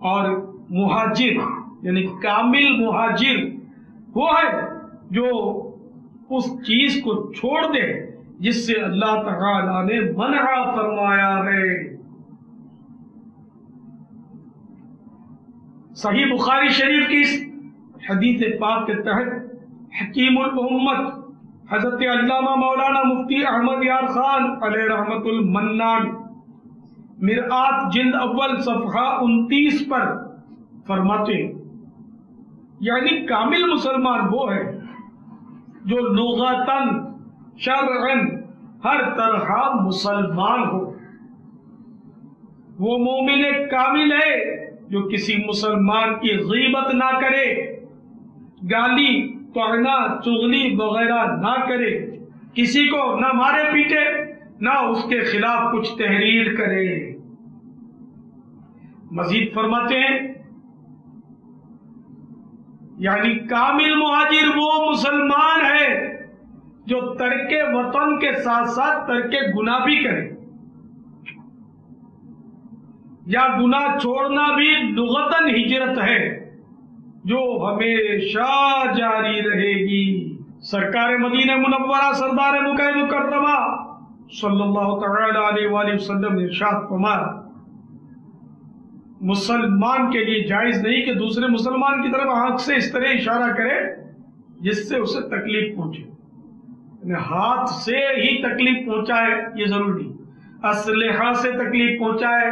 اور مہاجر یعنی کامل مہاجر وہ ہے جو اس چیز کو چھوڑ دے جس سے اللہ تعالی نے منع فرمایا ہے. صحیح بخاری شریف کی اس حدیث پاک کے تحت حکیم الامت حضرت علامہ مولانا مفتی احمد یار خان علیہ رحمت المنان مرآت جلد اول صفحہ 29 پر فرماتے ہیں یعنی کامل مسلمان وہ ہے جو لغتاً شرعاً ہر طرح مسلمان ہو. وہ مومن کامل ہے جو کسی مسلمان کی غیبت نہ کرے، گالی طعنہ چغلی وغیرہ نہ کرے، کسی کو نہ مارے پیٹے، نہ اس کے خلاف کچھ تحریر کرے. مزید فرماتے ہیں یعنی کامل مہاجر وہ مسلمان ہے جو ترک وطن کے ساتھ ساتھ ترک گناہ بھی کرے، یا گناہ چھوڑنا بھی لغتاً ہجرت ہے جو ہمیشہ جاری رہے گی. سرکار مدینہ منورہ سردار مکہ مکرمہ صلی اللہ تعالی علیہ وآلہ وسلم نے ارشاد فرمایا مسلمان کے لیے جائز نہیں کہ دوسرے مسلمان کی طرف آنکھ سے اس طرح اشارہ کرے جس سے اسے تکلیف پہنچے. یعنی ہاتھ سے ہی تکلیف پہنچائے یہ ضروری نہیں، اسلحہ سے تکلیف پہنچائے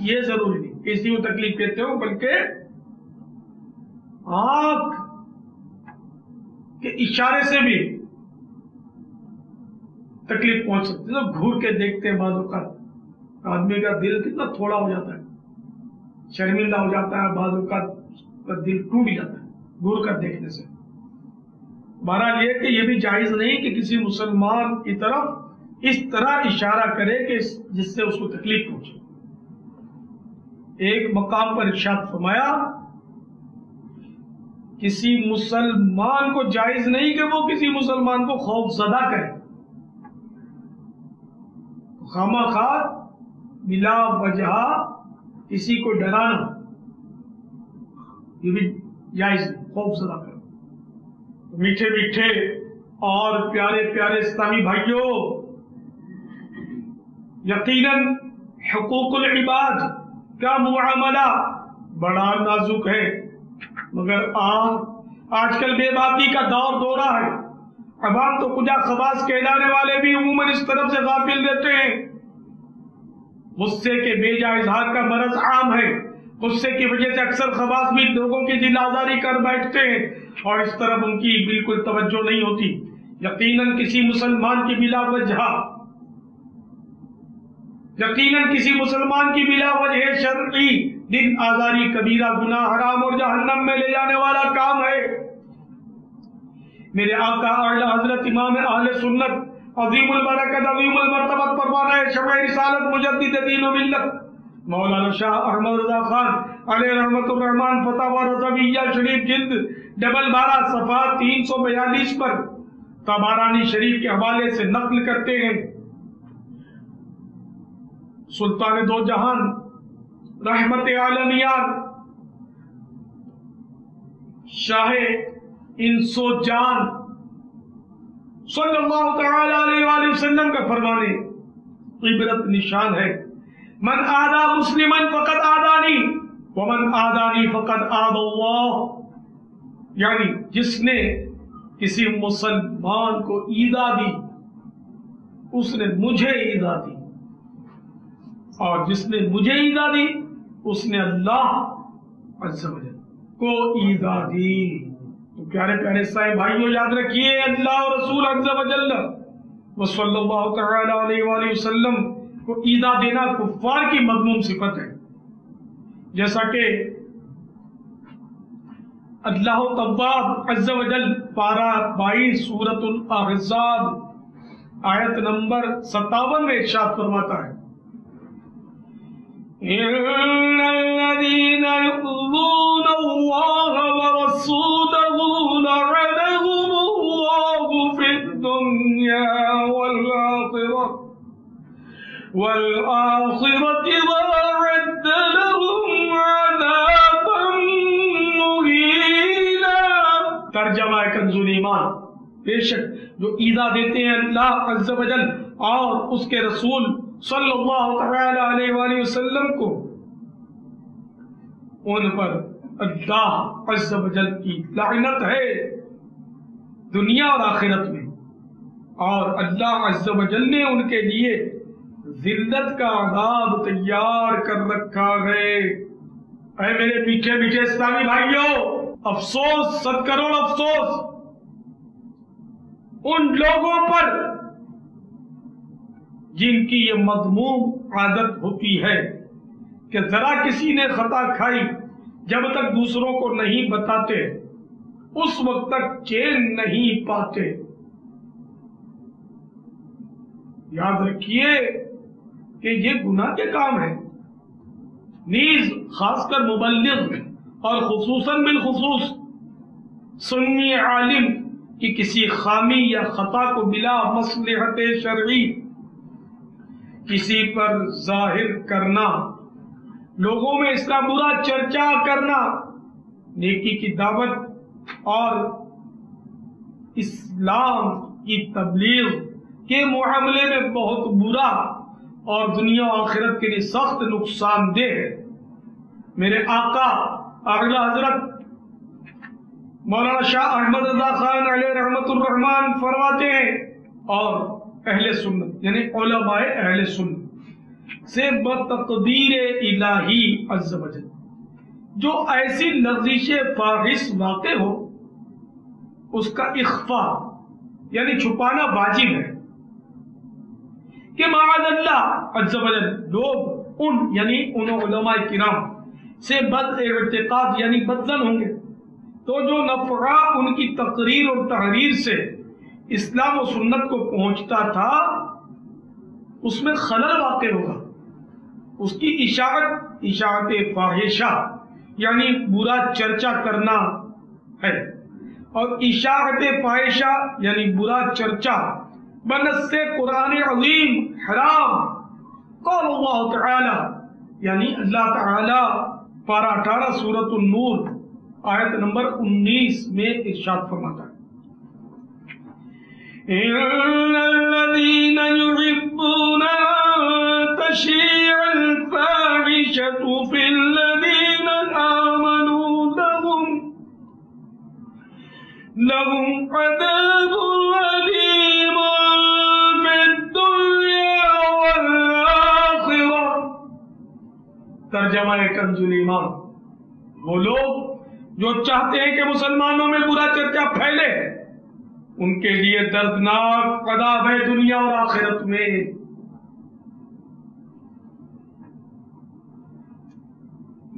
یہ ضروری نہیں، کسی کو تکلیف کہتے ہو، بلکہ آنکھ کے اشارے سے بھی تکلیف پہنچ سکتی ہے. گھور کے دیکھتے ہیں بعض اوقات آدمی کا دل کتنا تھوڑا ہو جاتا ہے، شرمندہ ہو جاتا ہے، بعض اوقات کا دل ٹوٹ جاتا ہے گھور کر دیکھنے سے. بہرحال یہ کہ یہ بھی جائز نہیں کہ کسی مسلمان کی طرف اس طرح اشارہ کرے کہ جس سے اس کو تکلیف پہنچے. ایک مقام پر ارشاد فرمایا کسی مسلمان کو جائز نہیں کہ وہ کسی مسلمان کو خوف زدہ کرے، خواہ بلا وجہ کسی کو ڈرانا یہ بھی جائز نہیں، خوف زدہ کرنا. میٹھے میٹھے اور پیارے پیارے اسلامی بھائیوں، یقیناً حقوق العباد کا معاملہ بڑا نازک ہے، مگر آج کل بے باکی کا دورہ ہے. عوام تو خدا خواص کہلانے والے بھی عموماً اس طرف سے غافل رہتے ہیں. غصے کے بے جا اظہار کا مرض عام ہے، غصے کی وجہ سے اکثر خواص بھی لوگوں کی دل آزاری کر بیٹھتے ہیں اور اس طرف ان کی بالکل توجہ نہیں ہوتی. یقیناً کسی مسلمان کی بلا وجہ شرعی دل آزاری کبیرہ گناہ حرام اور جہنم میں لے جانے والا کام ہے. میرے آقا اعلیٰ حضرت امام اہل سنت عظیم البرکت عظیم المرتبت پروانہ شمع رسالت مجدد دین و ملت مولانا شاہ احمد رضا خان علیہ رحمت الرحمن فتاوی رضویہ شریف جلد 12 صفحہ 342 پر طبرانی شریف کے حوالے سے نقل کرتے ہیں. سلطان دو جہان رحمت عالمیان شاہ انس و جان صلی اللہ تعالی علیہ وآلہ وسلم کا فرمانے عبرت نشان ہے من آذا مسلما فقد آذانی ومن آذانی فقد آذى اللہ. یعنی جس نے کسی مسلمان کو ایذا دی اس نے مجھے ایذا دی، اور جس نے مجھے ایذا دی اس نے اللہ عز و جل کو ایذا دی. تو پیارے پیارے صاحب بھائیوں یاد رکھیے اللہ اور رسول عز و جل صلی اللہ تعالی علیہ وآلہ وسلم کو ایذا دینا کفار کی مذموم صفت ہے. جیسا کہ اللہ تبارک عز و جل پارہ 22 سورۃ الاحزاب آیت نمبر 57 میں ارشاد فرماتا ہے ان الذين يؤذون الله ورسوله لعنهم الله في الدنيا والآخرة وأعد لهم عذابا مهينا. ترجمہ کنز ایمان، بے شک جو ایذا دیتے ہیں اللہ عز و جل اور اس کے رسول صلی اللہ تعالی علیہ وآلہ وسلم کو، ان پر اللہ عز و جل کی لعنت ہے دنیا اور آخرت میں، اور اللہ عز و جل نے ان کے لیے ذلت کا عذاب تیار کر رکھا ہے. اے میرے میٹھے میٹھے اسلامی بھائیوں، افسوس، 100 کروڑ افسوس ان لوگوں پر جن کی یہ مذموم عادت ہوتی ہے کہ ذرا کسی نے خطا کھائی، جب تک دوسروں کو نہیں بتاتے اس وقت تک چین نہیں پاتے۔ یاد رکھیے کہ یہ گناہ کے کام ہے، نیز خاص کر مبلغ اور خصوصاً بالخصوص سنی عالم کی کسی خامی یا خطا کو بلا مصلحت شرعی کسی پر ظاہر کرنا، لوگوں میں اس کا برا چرچا کرنا، نیکی کی دعوت اور اسلام کی تبلیغ کے معاملے میں بہت برا اور دنیا و آخرت کے لیے سخت نقصان دہ ہے۔ میرے آقا اعلی حضرت مولانا شاہ احمد رضا خان علیہ رحمت الرحمن فرماتے ہیں، اور اہل سنت یعنی علماء اہل سنت سے بتقدیر الہی عز و جل جو ایسی لغزش فاحش واقع ہو اس کا اخفاء یعنی چھپانا واجب ہے، کہ معاذ اللہ عز و جل لوگ ان علماء کرام سے بد اعتقاد یعنی بدظن ہوں گے تو جو نفع ان کی تقریر اور تحریر سے اسلام و سنت کو پہنچتا تھا اس میں خلل واقع ہوگا۔ اس کی اشاعت فاحشہ یعنی برا چرچا کرنا ہے، اور اشاعت فاحشہ یعنی برا چرچا بنص قرآن عظیم حرام۔ قال اللہ تعالی یعنی اللہ تعالی پارہ 18 سورۃ النور آیت نمبر 19 میں ارشاد فرماتا ہے، ان الذين يحبون ان تشيع الفاحشة في الذين آمنوا لهم عذاب أليم في الدنيا والآخرة۔ ترجمہ کنز الایمان، وہ لوگ جو چاہتے ہیں کہ مسلمانوں میں برا چرچا پھیلے ان کے لیے دردناک عذاب ہے دنیا اور آخرت میں۔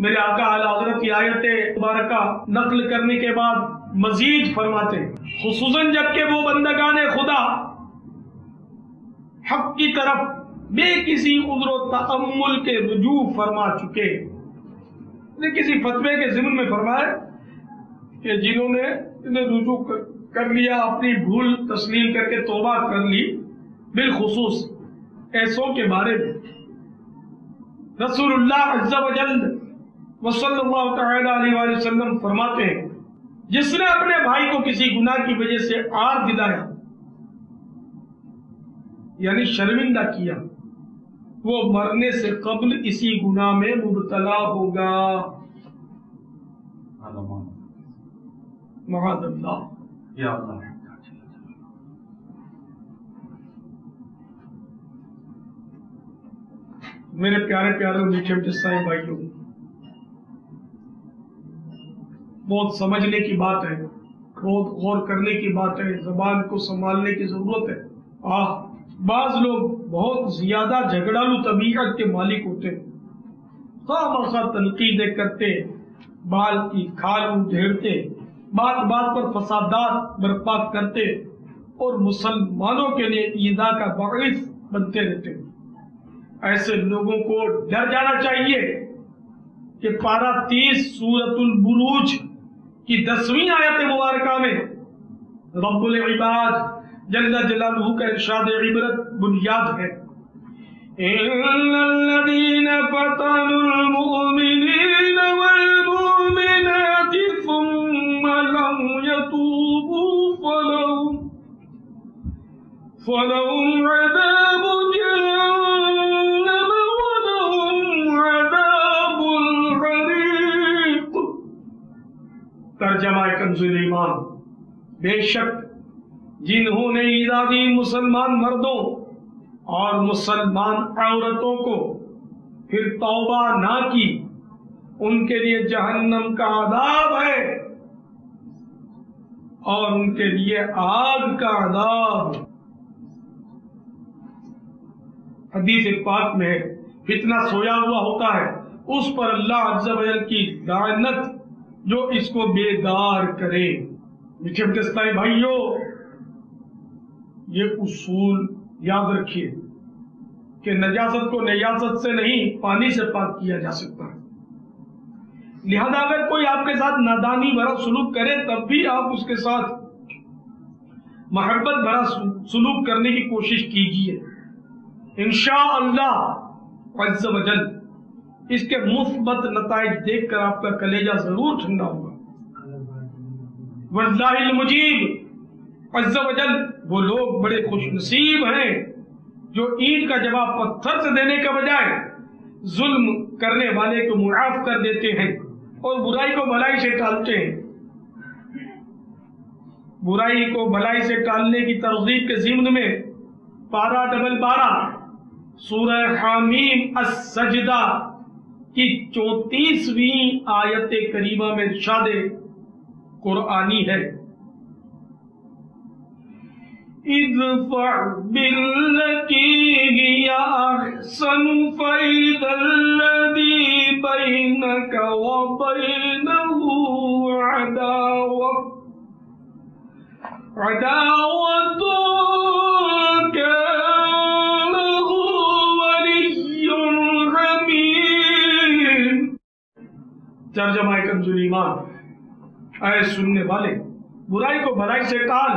میرے آقا اعلی حضرت کی آیت مبارکہ نقل کرنے کے بعد مزید فرماتے ہیں، خصوصاً جب کہ وہ بندگان خدا حق کی طرف بے کسی عذر و تأمل کے رجوع فرما چکے، کسی فتوے کے ضمن میں فرمایا کہ جنہوں نے رجوع کر لیا، اپنی بھول تسلیم کر کے توبہ کر لی، بالخصوص ایسوں کے بارے میں رسول اللہ عز و جل وصلی اللہ تعالی علیہ وآلہ وسلم فرماتے ہیں، جس نے اپنے بھائی کو کسی گناہ کی وجہ سے عار دلایا یعنی شرمندہ کیا، وہ مرنے سے قبل اسی گناہ میں مبتلا ہوگا، معاذ اللہ۔ یا اللہ، میرے پیارے پیارے میٹھے میٹھے سائیں بھائیوں، بہت سمجھنے کی بات ہے، بہت غور کرنے کی بات ہے، زبان کو سنبھالنے کی ضرورت ہے۔ بعض لوگ بہت زیادہ جھگڑالو طبیعت کے مالک ہوتے ہیں، خواہ مخواہ تنقیدیں کرتے، بال کی کھال ادھیڑتے، بات بات پر فسادات برپا کرتے اور مسلمانوں کے لیے ایذا کا باعث بنتے رہتے ہیں۔ ایسے لوگوں کو ڈر جانا چاہیے کہ پارہ 30 سورۃ البروج کی 10ویں آیت مبارکہ میں رب العباد جل جلالہ کا ارشاد عبرت بنیاد ہے، ان الذين فتنوا المؤمنين والمؤمنات ثم لم يتوبوا فلهم عذاب جهنم ولهم عذاب الحريق۔ ترجمہ کنز الایمان، بے شک جنہوں نے ایذا دی مسلمان مردوں اور مسلمان عورتوں کو پھر توبہ نہ کی ان کے لیے جہنم کا عذاب ہے اور ان کے لیے آگ کا عذاب. حدیث پاک میں ہے فتنہ سویا ہوا ہوتا ہے اس پر اللہ عز و جل کی لعنت جو اس کو بیدار کرے. میٹھے اسلامی بھائیوں، یہ اصول یاد رکھیے کہ نجاست کو نیاست سے نہیں پانی سے پاک کیا جا سکتا ہے. لہذا اگر کوئی آپ کے ساتھ نادانی بھرا سلوک کرے تب بھی آپ اس کے ساتھ محبت بھرا سلوک کرنے کی کوشش کیجیے. انشاءاللہ عز و جل اس کے مثبت نتائج دیکھ کر آپ کا کلیجہ ضرور ٹھنڈا ہوگا. واللہ المجیب عز و جل وہ لوگ بڑے خوش نصیب ہیں جو اینٹ کا جواب پتھر سے دینے کے بجائے ظلم کرنے والے کو معاف کر دیتے ہیں اور برائی کو بھلائی سے ٹالتے ہیں. برائی کو بھلائی سے ٹالنے کی ترغیب کے ضمن میں پارہ ڈبل 12 سورہ حامیم السجدہ کی 34ویں آیت کریمہ میں ارشاد قرآنی ہے ادفع بالتي هي احسن فإذا الذي بينك وبينه عداوة كأنه ولي حميم. ترجمہ کنز ایمان. اے سننے والے، برائی کو بھلائی سے ٹال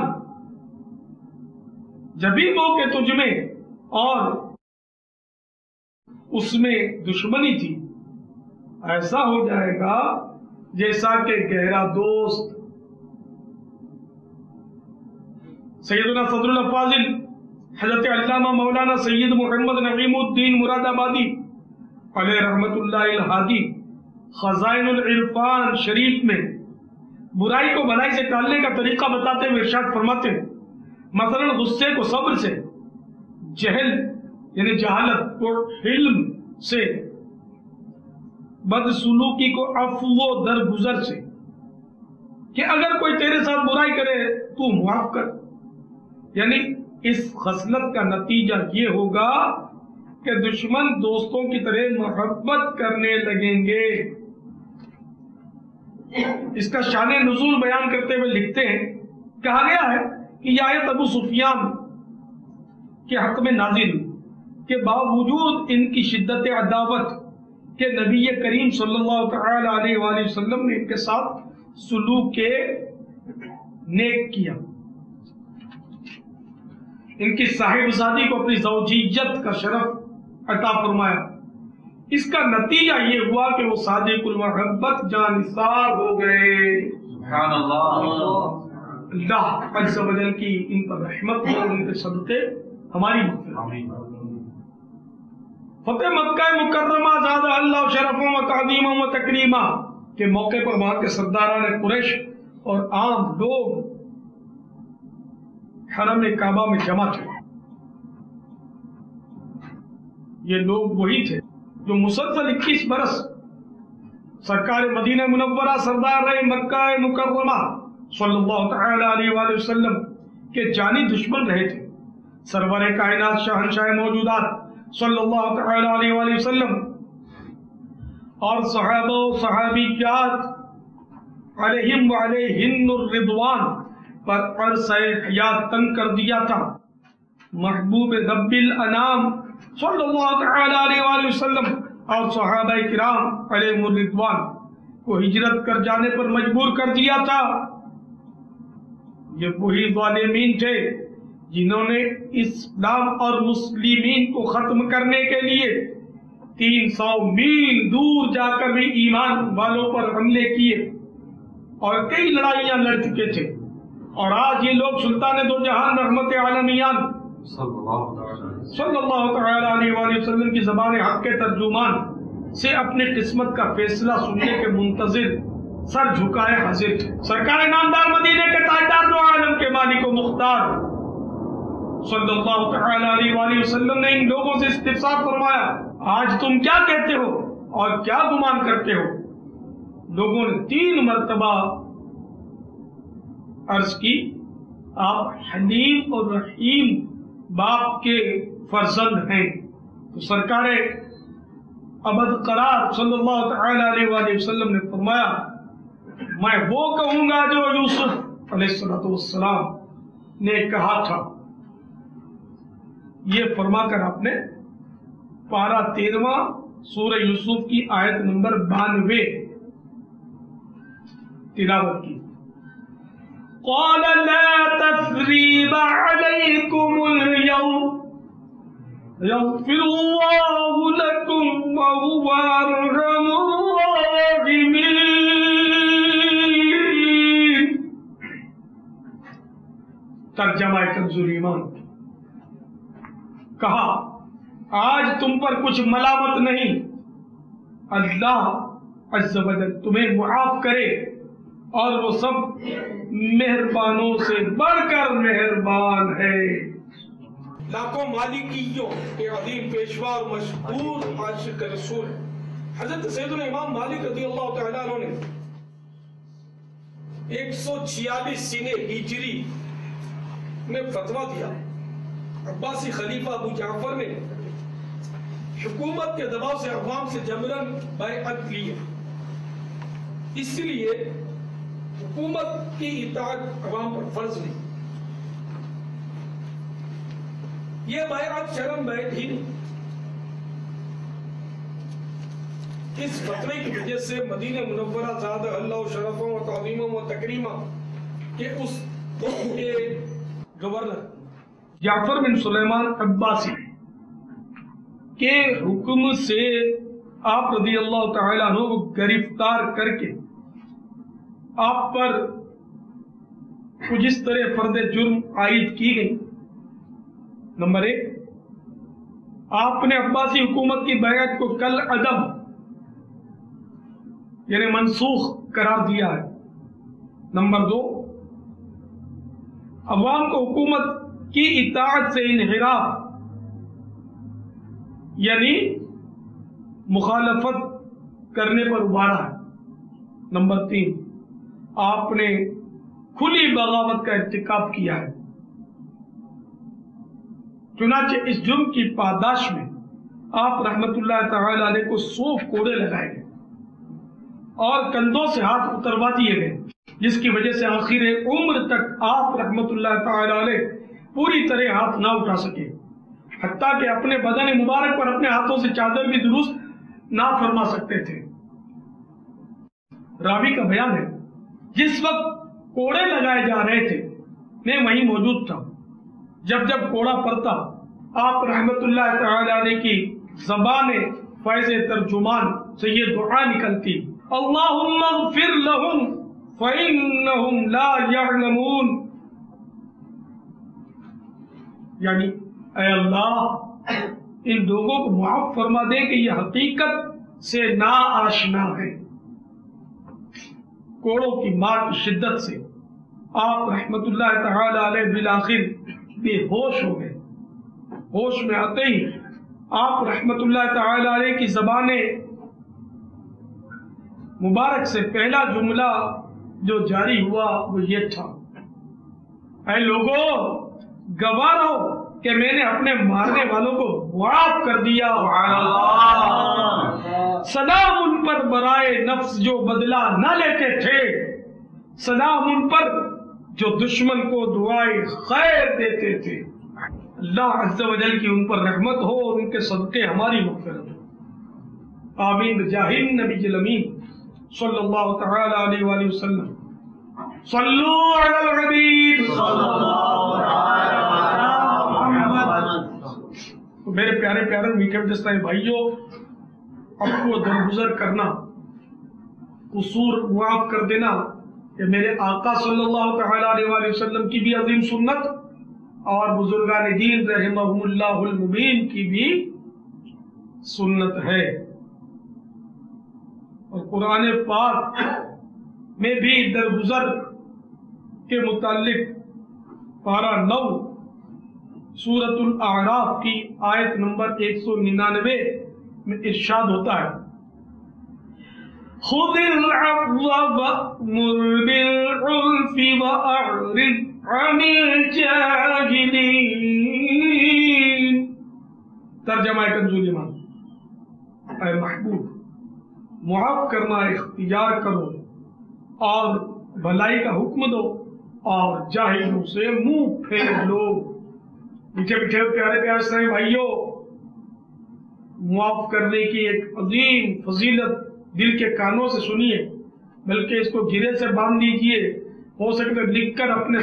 جبھی وہ کہ تجھ میں اور اس میں دشمنی تھی ایسا ہو جائے گا جیسا کہ گہرا دوست. سیدنا صدر الافاضل حضرت علامہ مولانا سید محمد نعیم الدین مراد آبادی علیہ رحمت اللہ الہادی خزائن العرفان شریف میں برائی کو بھلائی سے ٹالنے کا طریقہ بتاتے ہوئے ارشاد فرماتے ہیں مثلا غصے کو صبر سے، جہل یعنی جہالت کو حلم سے، بدسلوکی کو عفو و درگزر سے، کہ اگر کوئی تیرے ساتھ برائی کرے تو معاف کر. یعنی اس خصلت کا نتیجہ یہ ہوگا کہ دشمن دوستوں کی طرح محبت کرنے لگیں گے. اس کا شان نزول بیان کرتے ہوئے لکھتے ہیں کہا گیا ہے کہ یہ آیت ابو سفیان کے حق میں نازل کہ باوجود ان کی شدت عداوت کہ نبی کریم صلی اللہ تعالی علیہ وآلہ وسلم نے ان کے ساتھ سلوک کے نیک کیا، ان کی صاحبزادی کو اپنی زوجیت کا شرف عطا فرمایا. اس کا نتیجہ یہ ہوا کہ وہ صادق المحبت جانثار ہو گئے. سبحان اللہ. اللہ عز و جل کی ان پر رحمت ہو، ان کے صدقے ہماری مغفرت. فتح مکہ مکرمہ زادہ اللہ شرفوں و تعظیموں و تکریمہ کے موقع پر وہاں کے سرداران قریش اور عام لوگ حرم کعبہ میں جمع تھے. یہ لوگ وہی تھے جو مسلسل 21 برس سرکار مدینہ منورہ سردار مکہ مکرمہ صلی اللہ تعالی علیہ وآلہ وسلم کے جانی دشمن رہے تھے. سرور کائنات شہنشاہ موجودات صلی اللہ تعالی علیہ وآلہ وسلم اور صحابہ و صحابیات علیہم وعلیہن الرضوان پر عرصہ حیات تنگ کر دیا تھا. محبوب رب الانام صلی اللہ تعالی علیہ وآلہ وسلم اور صحابہ کرام علیہم الرضوان کو ہجرت کر جانے پر مجبور کر دیا تھا. یہ وہی ظالمین تھے جنہوں نے اسلام اور مسلمین کو ختم کرنے کے لیے 300 میل دور جا کر بھی ایمان والوں پر حملے کیے اور کئی لڑائیاں لڑ چکے تھے. اور آج یہ لوگ سلطان دو جہان رحمت عالمیان صلی اللہ تعالی علیہ وآلہ وسلم کی زبان حق کے ترجمان سے اپنی قسمت کا فیصلہ سننے کے منتظر سر جھکائے حاضر تھے. سرکار نامدار مدینے کے تاجدار دو عالم کے مالک و مختار صلی اللہ تعالی علیہ وآلہ وسلم نے ان لوگوں سے استفسار فرمایا آج تم کیا کہتے ہو اور کیا گمان کرتے ہو لوگوں نے 3 مرتبہ عرض کی آپ حلیم اور رحیم باپ کے فرزند ہیں. تو سرکار ابد قرار صلی اللہ تعالی علیہ وآلہ وسلم نے فرمایا میں وہ کہوں گا جو یوسف علیہ السلام نے کہا تھا. یہ فرما کر آپ نے پارہ 13 سورہ یوسف کی آیت نمبر 92 تلاوت کی. قال لا تثريب عليكم اليوم يغفر الله لكم وهو أرحم الراحمين. ترجمہ کنز ایمان. کہا آج تم پر کچھ ملامت نہیں، اللہ عز و جل تمہیں معاف کرے اور وہ سب مہربانوں سے بڑھ کر مہربان ہے. لاکھوں مالکیوں کے عظیم پیشوا اور مشہور عاشق رسول حضرت سیدنا امام مالک رضی اللہ تعالیٰ عنہ نے 146 سنہ ہجری میں فتویٰ دیا. عباسی خلیفہ ابو جعفر نے حکومت کے دباؤ سے عوام سے جبراً بیعت لی. اس لیے حکومت کی اطاعت عوام پر فرض نہیں. یہ بیعت شرم بیعت ہی نہیں. اس فتوے کی وجہ سے مدینہ منورہ زادہ اللہ شرفوں و تعظیموں و تکریمہ کے اس کے گورنر جعفر بن سلیمان عباسی کے حکم سے آپ رضی اللہ تعالیٰ عنہ کو گرفتار کر کے آپ پر کچھ اس طرح فرد جرم عائد کی گئی. نمبر 1 آپ نے عباسی حکومت کی بیعت کو کل عدم یعنی منسوخ قرار دیا ہے. نمبر 2 عوام کو حکومت کی اطاعت سے انحراف یعنی مخالفت کرنے پر ابھارا ہے. نمبر 3 آپ نے کھلی بغاوت کا ارتکاب کیا ہے. چنانچہ اس جرم کی پاداش میں آپ رحمت اللہ تعالی علیہ کو 100 کوڑے لگائے گئے اور کندھوں سے ہاتھ اتروا دیے گئے، جس کی وجہ سے آخر عمر تک آپ رحمت اللہ تعالی علیہ پوری طرح ہاتھ نہ اٹھا سکے، حتیٰ کہ اپنے بدن مبارک پر اپنے ہاتھوں سے چادر بھی درست نہ فرما سکتے تھے. راوی کا بیان ہے جس وقت کوڑے لگائے جا رہے تھے میں وہیں موجود تھا. جب جب کوڑا پڑتا آپ رحمت اللہ تعالی علیہ کی زبان فیض ترجمان سے یہ دعا نکلتی اللہم اغفر لہم فإنہم لا یعلمون، یعنی اے اللہ ان لوگوں کو معاف فرما دے کہ یہ حقیقت سے نا آشنا ہے. کوڑوں کی مار کی شدت سے آپ رحمت اللہ تعالی علیہ بالآخر بے ہوش ہو گئے. ہوش میں آتے ہی آپ رحمت اللہ تعالی علیہ کی زبان مبارک سے پہلا جملہ جو جاری ہوا وہ یہ تھا اے لوگوں گواہ رہو کہ میں نے اپنے مارنے والوں کو معاف کر دیا. سلام ان پر برائے نفس جو بدلہ نہ لیتے تھے، سلام ان پر جو دشمن کو دعائے خیر دیتے تھے. اللہ عز و جل کی ان پر رحمت ہو اور ان کے صدقے ہماری مغفرت ہو. آمین بجاہ النبی الامین صلی اللہ تعالی علیہ وآلہ وسلم. صلو علی الحبیب صلی اللہ علیہ وسلم. میرے پیارے پیارے میٹھے میٹھے بھائیوں، اب کو درگزر کرنا، قصور معاف کر دینا یہ میرے آقا صلی اللہ تعالی علیہ وآلہ وسلم کی بھی عظیم سنت اور بزرگان دین رحمہم اللہ المبین کی بھی سنت ہے. اور قرآن پاک میں بھی درگزر کے متعلق پارہ 9 سورۃ الاعراف کی آیت نمبر 199 میں ارشاد ہوتا ہے خذ العفو وأمر بالعرف وأعرض عن الجاهلين۔ ترجمہ کنز الایمان، اے محبوب معاف کرنا اختیار کرو اور بھلائی کا حکم دو اور جاہلوں سے منہ پھیر لو۔ میٹھے میٹھے پیارے پیارے اسلامی بھائیوں، معاف کرنے کی ایک عظیم فضیلت دل کے کانوں سے سنیے، بلکہ اس کو گرے سے باندھ لیجئے، ہو سکتا ہے لکھ کر اپنے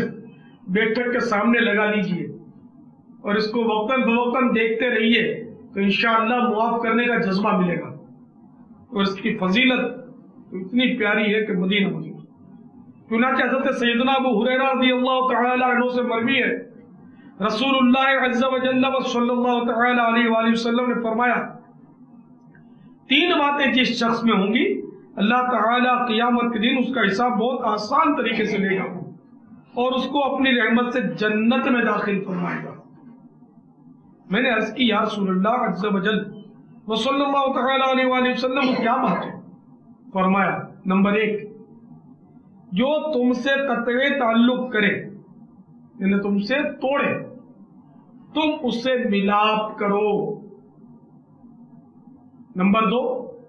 بیٹھک کے سامنے لگا لیجئے اور اس کو وقتاً فوقتاً دیکھتے رہیے تو انشاءاللہ معاف کرنے کا جذبہ ملے گا۔ اور اس کی فضیلت اتنی پیاری ہے کہ مدینہ مدینہ۔ چنانچہ حضرت سیدنا ابو ہریرہ رضی اللہ تعالی عنہ سے مروی ہے، رسول اللہ عز و جل صلی اللہ تعالی علیہ وآلہ وسلم نے فرمایا، 3 باتیں جس شخص میں ہوں گی اللہ تعالی قیامت کے دن اس کا حساب بہت آسان طریقے سے لے گا اور اس کو اپنی رحمت سے جنت میں داخل فرمائے گا۔ میں نے عرض کی یا رسول اللہ عز و جل صلی اللہ تعالی علیہ وآلہ وسلم کیا بات ہے؟ فرمایا، نمبر 1، جو تم سے قطع تعلق کرے، یعنی تم سے توڑے، تم اس سے ملاپ کرو۔ نمبر 2،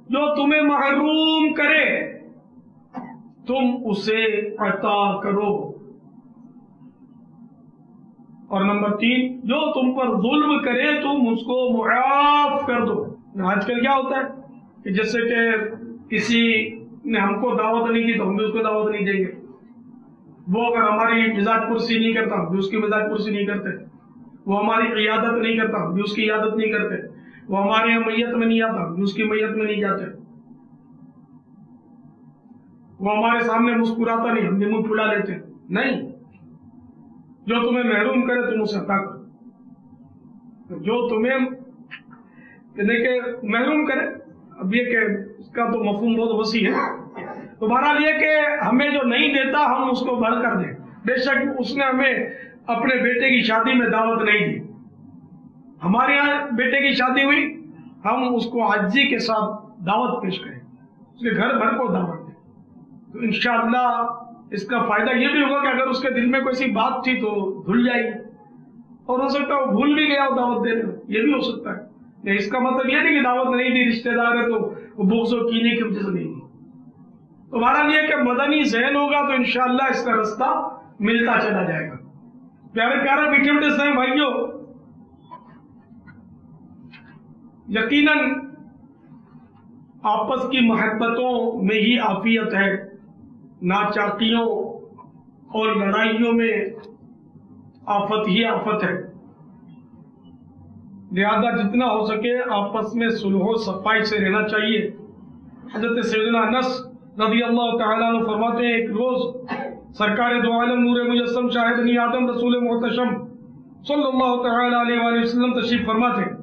جو تمہیں محروم کرے تم اسے عطا کرو۔ اور نمبر 3، جو تم پر ظلم کرے تم اس کو معاف کر دو۔ آج کل کیا ہوتا ہے کہ جیسے کہ کسی نے ہم کو دعوت نہیں دی تو ہم بھی اس کو دعوت نہیں دیں گے، وہ اگر ہماری مزاج پرسی نہیں کرتا ہم بھی اس کی مزاج پرسی نہیں کرتے، وہ ہماری عیادت نہیں کرتا ہم بھی اس کی عیادت نہیں کرتے، وہ ہمارے یہاں میت میں نہیں آتا ہم بھی اس کی میت میں نہیں جاتے، وہ ہمارے سامنے مسکراتا نہیں ہم بھی منہ پھلا لیتے۔ نہیں، جو تمہیں محروم کرے تم اسے عطا کرو، جو تمہیں کہ محروم کرے، اب یہ کہ اس کا تو مفہوم بہت وسیع ہے، تو بہرحال یہ کہ ہمیں جو نہیں دیتا ہم اس کو بڑھ کر دیں۔ بے شک اس نے ہمیں اپنے بیٹے کی شادی میں دعوت نہیں دی، ہمارے یہاں بیٹے کی شادی ہوئی ہم اس کو عاجزی کے ساتھ دعوت پیش کریں، اس کے گھر بھر کو دعوت دیں، تو انشاءاللہ اس کا فائدہ یہ بھی ہوگا کہ اگر اس کے دل میں کوئی سی بات تھی تو دھل جائے گی، اور ہو سکتا ہے وہ بھول بھی گیا دعوت دینے، یہ بھی ہو سکتا ہے۔ اس کا مطلب یہ نہیں کہ دعوت نہیں دی، رشتہ دار ہے تو وہ بغض و کینے کی وجہ سے نہیں دی۔ تو بہرحال یہ کہ مدنی ذہن ہوگا تو انشاءاللہ اس کا رستہ ملتا چلا جائے گا۔ پیارے پیارے میٹھے میٹھے اسلامی بھائیوں، یقیناً آپس کی محبتوں میں ہی عافیت ہے، ناچاکیوں اور لڑائیوں میں آفت ہی آفت ہے، لہذا جتنا ہو سکے آپس میں صلح و صفائی سے رہنا چاہیے۔ حضرت سیدنا انس رضی اللہ تعالیٰ عنہ فرماتے ہیں، ایک روز سرکار دو عالم نور مجسم شاہد بنی آدم رسول محتشم صلی اللہ تعالیٰ علیہ وآلہ وسلم تشریف فرماتے ہیں،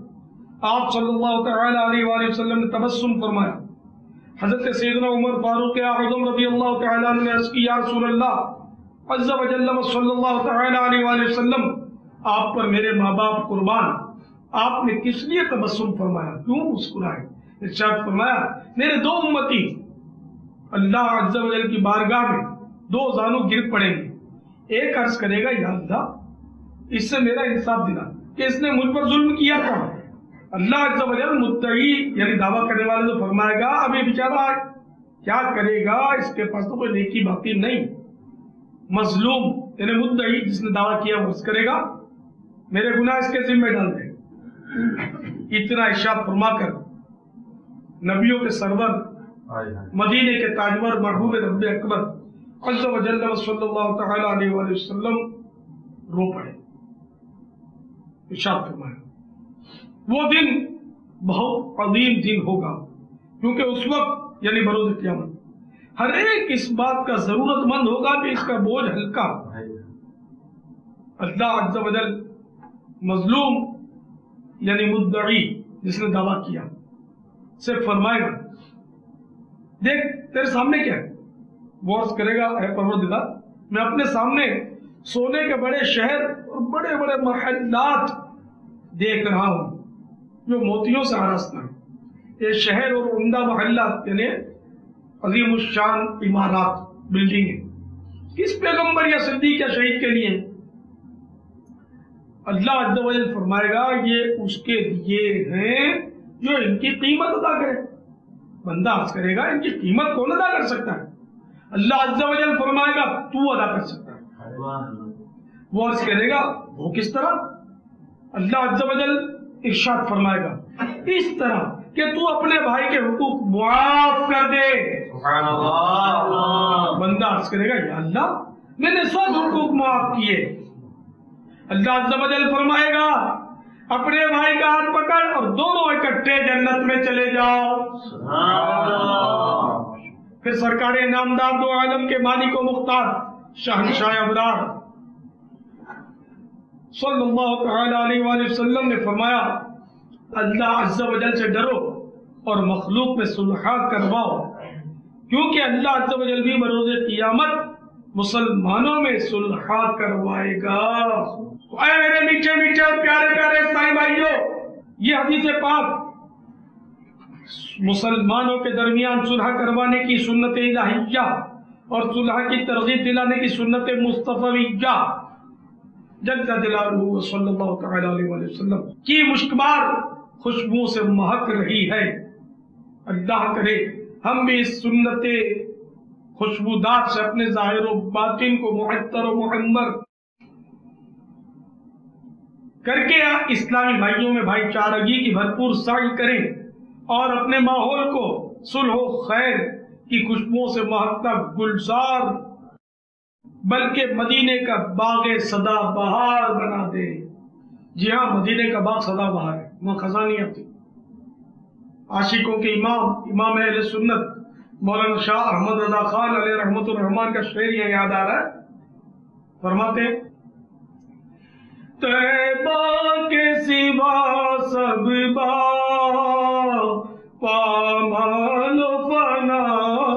آپ صلی اللہ تعالیٰ علیہ وآلہ وسلم نے تبسم فرمایا۔ حضرت سیدنا عمر فاروق اعظم رضی اللہ تعالیٰ عنہ نے عرض کی، یا رسول اللہ عز و جل صلی اللہ تعالیٰ علیہ وآلہ وسلم، آپ پر میرے ماں باپ قربان، آپ نے کس لیے تبسم فرمایا، کیوں مسکرائے؟ ارشاد فرمایا، میرے 2 امتی اللہ عز و جل کی بارگاہ میں 2 زانو گر پڑیں گے، ایک عرض کرے گا یا اللہ اس سے میرا انصاف دلا کہ اس نے مجھ پر ظلم کیا تھا، اللہ عز و جل مدعی یعنی دعویٰ کرنے والے سے فرمائے گا اب یہ بیچارہ کیا کرے گا، اس کے پاس تو کوئی نیکی باقی نہیں، مظلوم یعنی مدعی جس نے دعویٰ کیا وہ کرے گا میرے گناہ اس کے ذمہ ڈال دے۔ اتنا ارشاد فرما کر نبیوں کے سرور مدینے کے تاجور محبوب رب اکبر عز و جل صلی اللہ تعالی علیہ وآلہ وسلم رو پڑے۔ ارشاد فرمایا وہ دن بہت عظیم دن ہوگا، کیونکہ اس وقت یعنی بروز قیامت ہر ایک اس بات کا ضرورت مند ہوگا کہ اس کا بوجھ ہلکا۔ اللہ عز و جل مظلوم یعنی مدعی جس نے دعویٰ کیا سے فرمائے گا دیکھ تیرے سامنے کیا ہے، وہ عرض کرے گا اے پروردگار میں اپنے سامنے سونے کے بڑے شہر اور بڑے بڑے محلات دیکھ رہا ہوں جو موتیوں سے آراستہ ہیں۔ یہ شہر اور عمدہ محلات یعنی عظیم الشان عمارات، بلڈنگیں کس پیغمبر یا صدیق یا شہید کے لیے؟ اللہ عز و جل فرمائے گا یہ اس کے لیے ہیں جو ان کی قیمت ادا کرے۔ بندہ عرض کرے گا ان کی قیمت کون ادا کر سکتا ہے؟ اللہ عز و جل فرمائے گا تو ادا کر سکتا ہے۔ وہ عرض کرے گا وہ کس طرح؟ اللہ عز و جل ارشاد فرمائے گا اس طرح کہ تو اپنے بھائی کے حقوق معاف کر دے۔ بندہ عرض کرے گا یا اللہ میں نے سب حقوق معاف کیے۔ اللہ عز و جل فرمائے گا اپنے بھائی کا ہاتھ پکڑ اور دونوں اکٹھے جنت میں چلے جاؤ۔ پھر سرکار نامدار دو عالم کے مالک و مختار شہنشاہ ابرار صلی اللہ تعالی علیہ وآلہ وسلم نے فرمایا اللہ عز و جل سے ڈرو اور مخلوق میں صلح کرواؤ، کیونکہ اللہ عز و جل بھی بروز قیامت مسلمانوں میں صلح کروائے گا۔ اے میرے میٹھے میٹھے اور پیارے پیارے اسلامی بھائیوں، یہ حدیث پاک مسلمانوں کے درمیان صلح کروانے کی سنت الہیہ اور صلح کی ترغیب دلانے کی سنت مصطفیہ جل جلالہ صلی اللہ تعالی علیہ وآلہ وسلم کی مشکبار خوشبو سے مہک رہی ہے۔ اللہ کرے ہم بھی اس سنت خوشبودار سے اپنے ظاہر و باطن کو معطر و معمر کر کے اسلامی بھائیوں میں بھائی چارگی کی بھرپور سعی کریں اور اپنے ماحول کو صلح و خیر کی خوشبوؤں سے مہکتا گلزار بلکہ مدینے کا باغ سدا بہار بنا دے۔ جی ہاں، مدینے کا باغ سدا بہار ہے، وہاں خزاں نہیں آتی۔ عاشقوں کے امام اہل سنت مولانا شاہ احمد رضا خان علیہ رحمت الرحمان کا شعر یہ یاد آ رہا ہے، فرماتے ہیں طیبہ کے سوا سب باغ پامال و فنا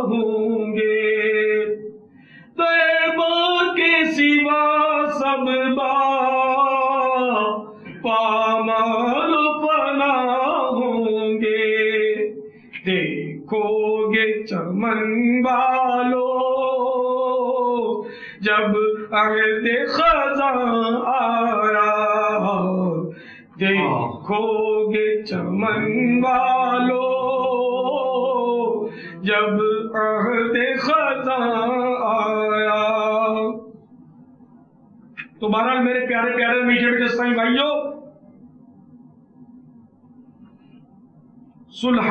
ہوں گے، طیبہ کے سوا سب باغ پامال و فنا ہوں گے، دیکھو گے چمن والو جب عہد خزاں آیا، دیکھو گے چمن والو جب عہد خزاں آیا۔ تو بہرحال میرے پیارے پیارے میٹھے میٹھے اسلامی بھائیوں، صلح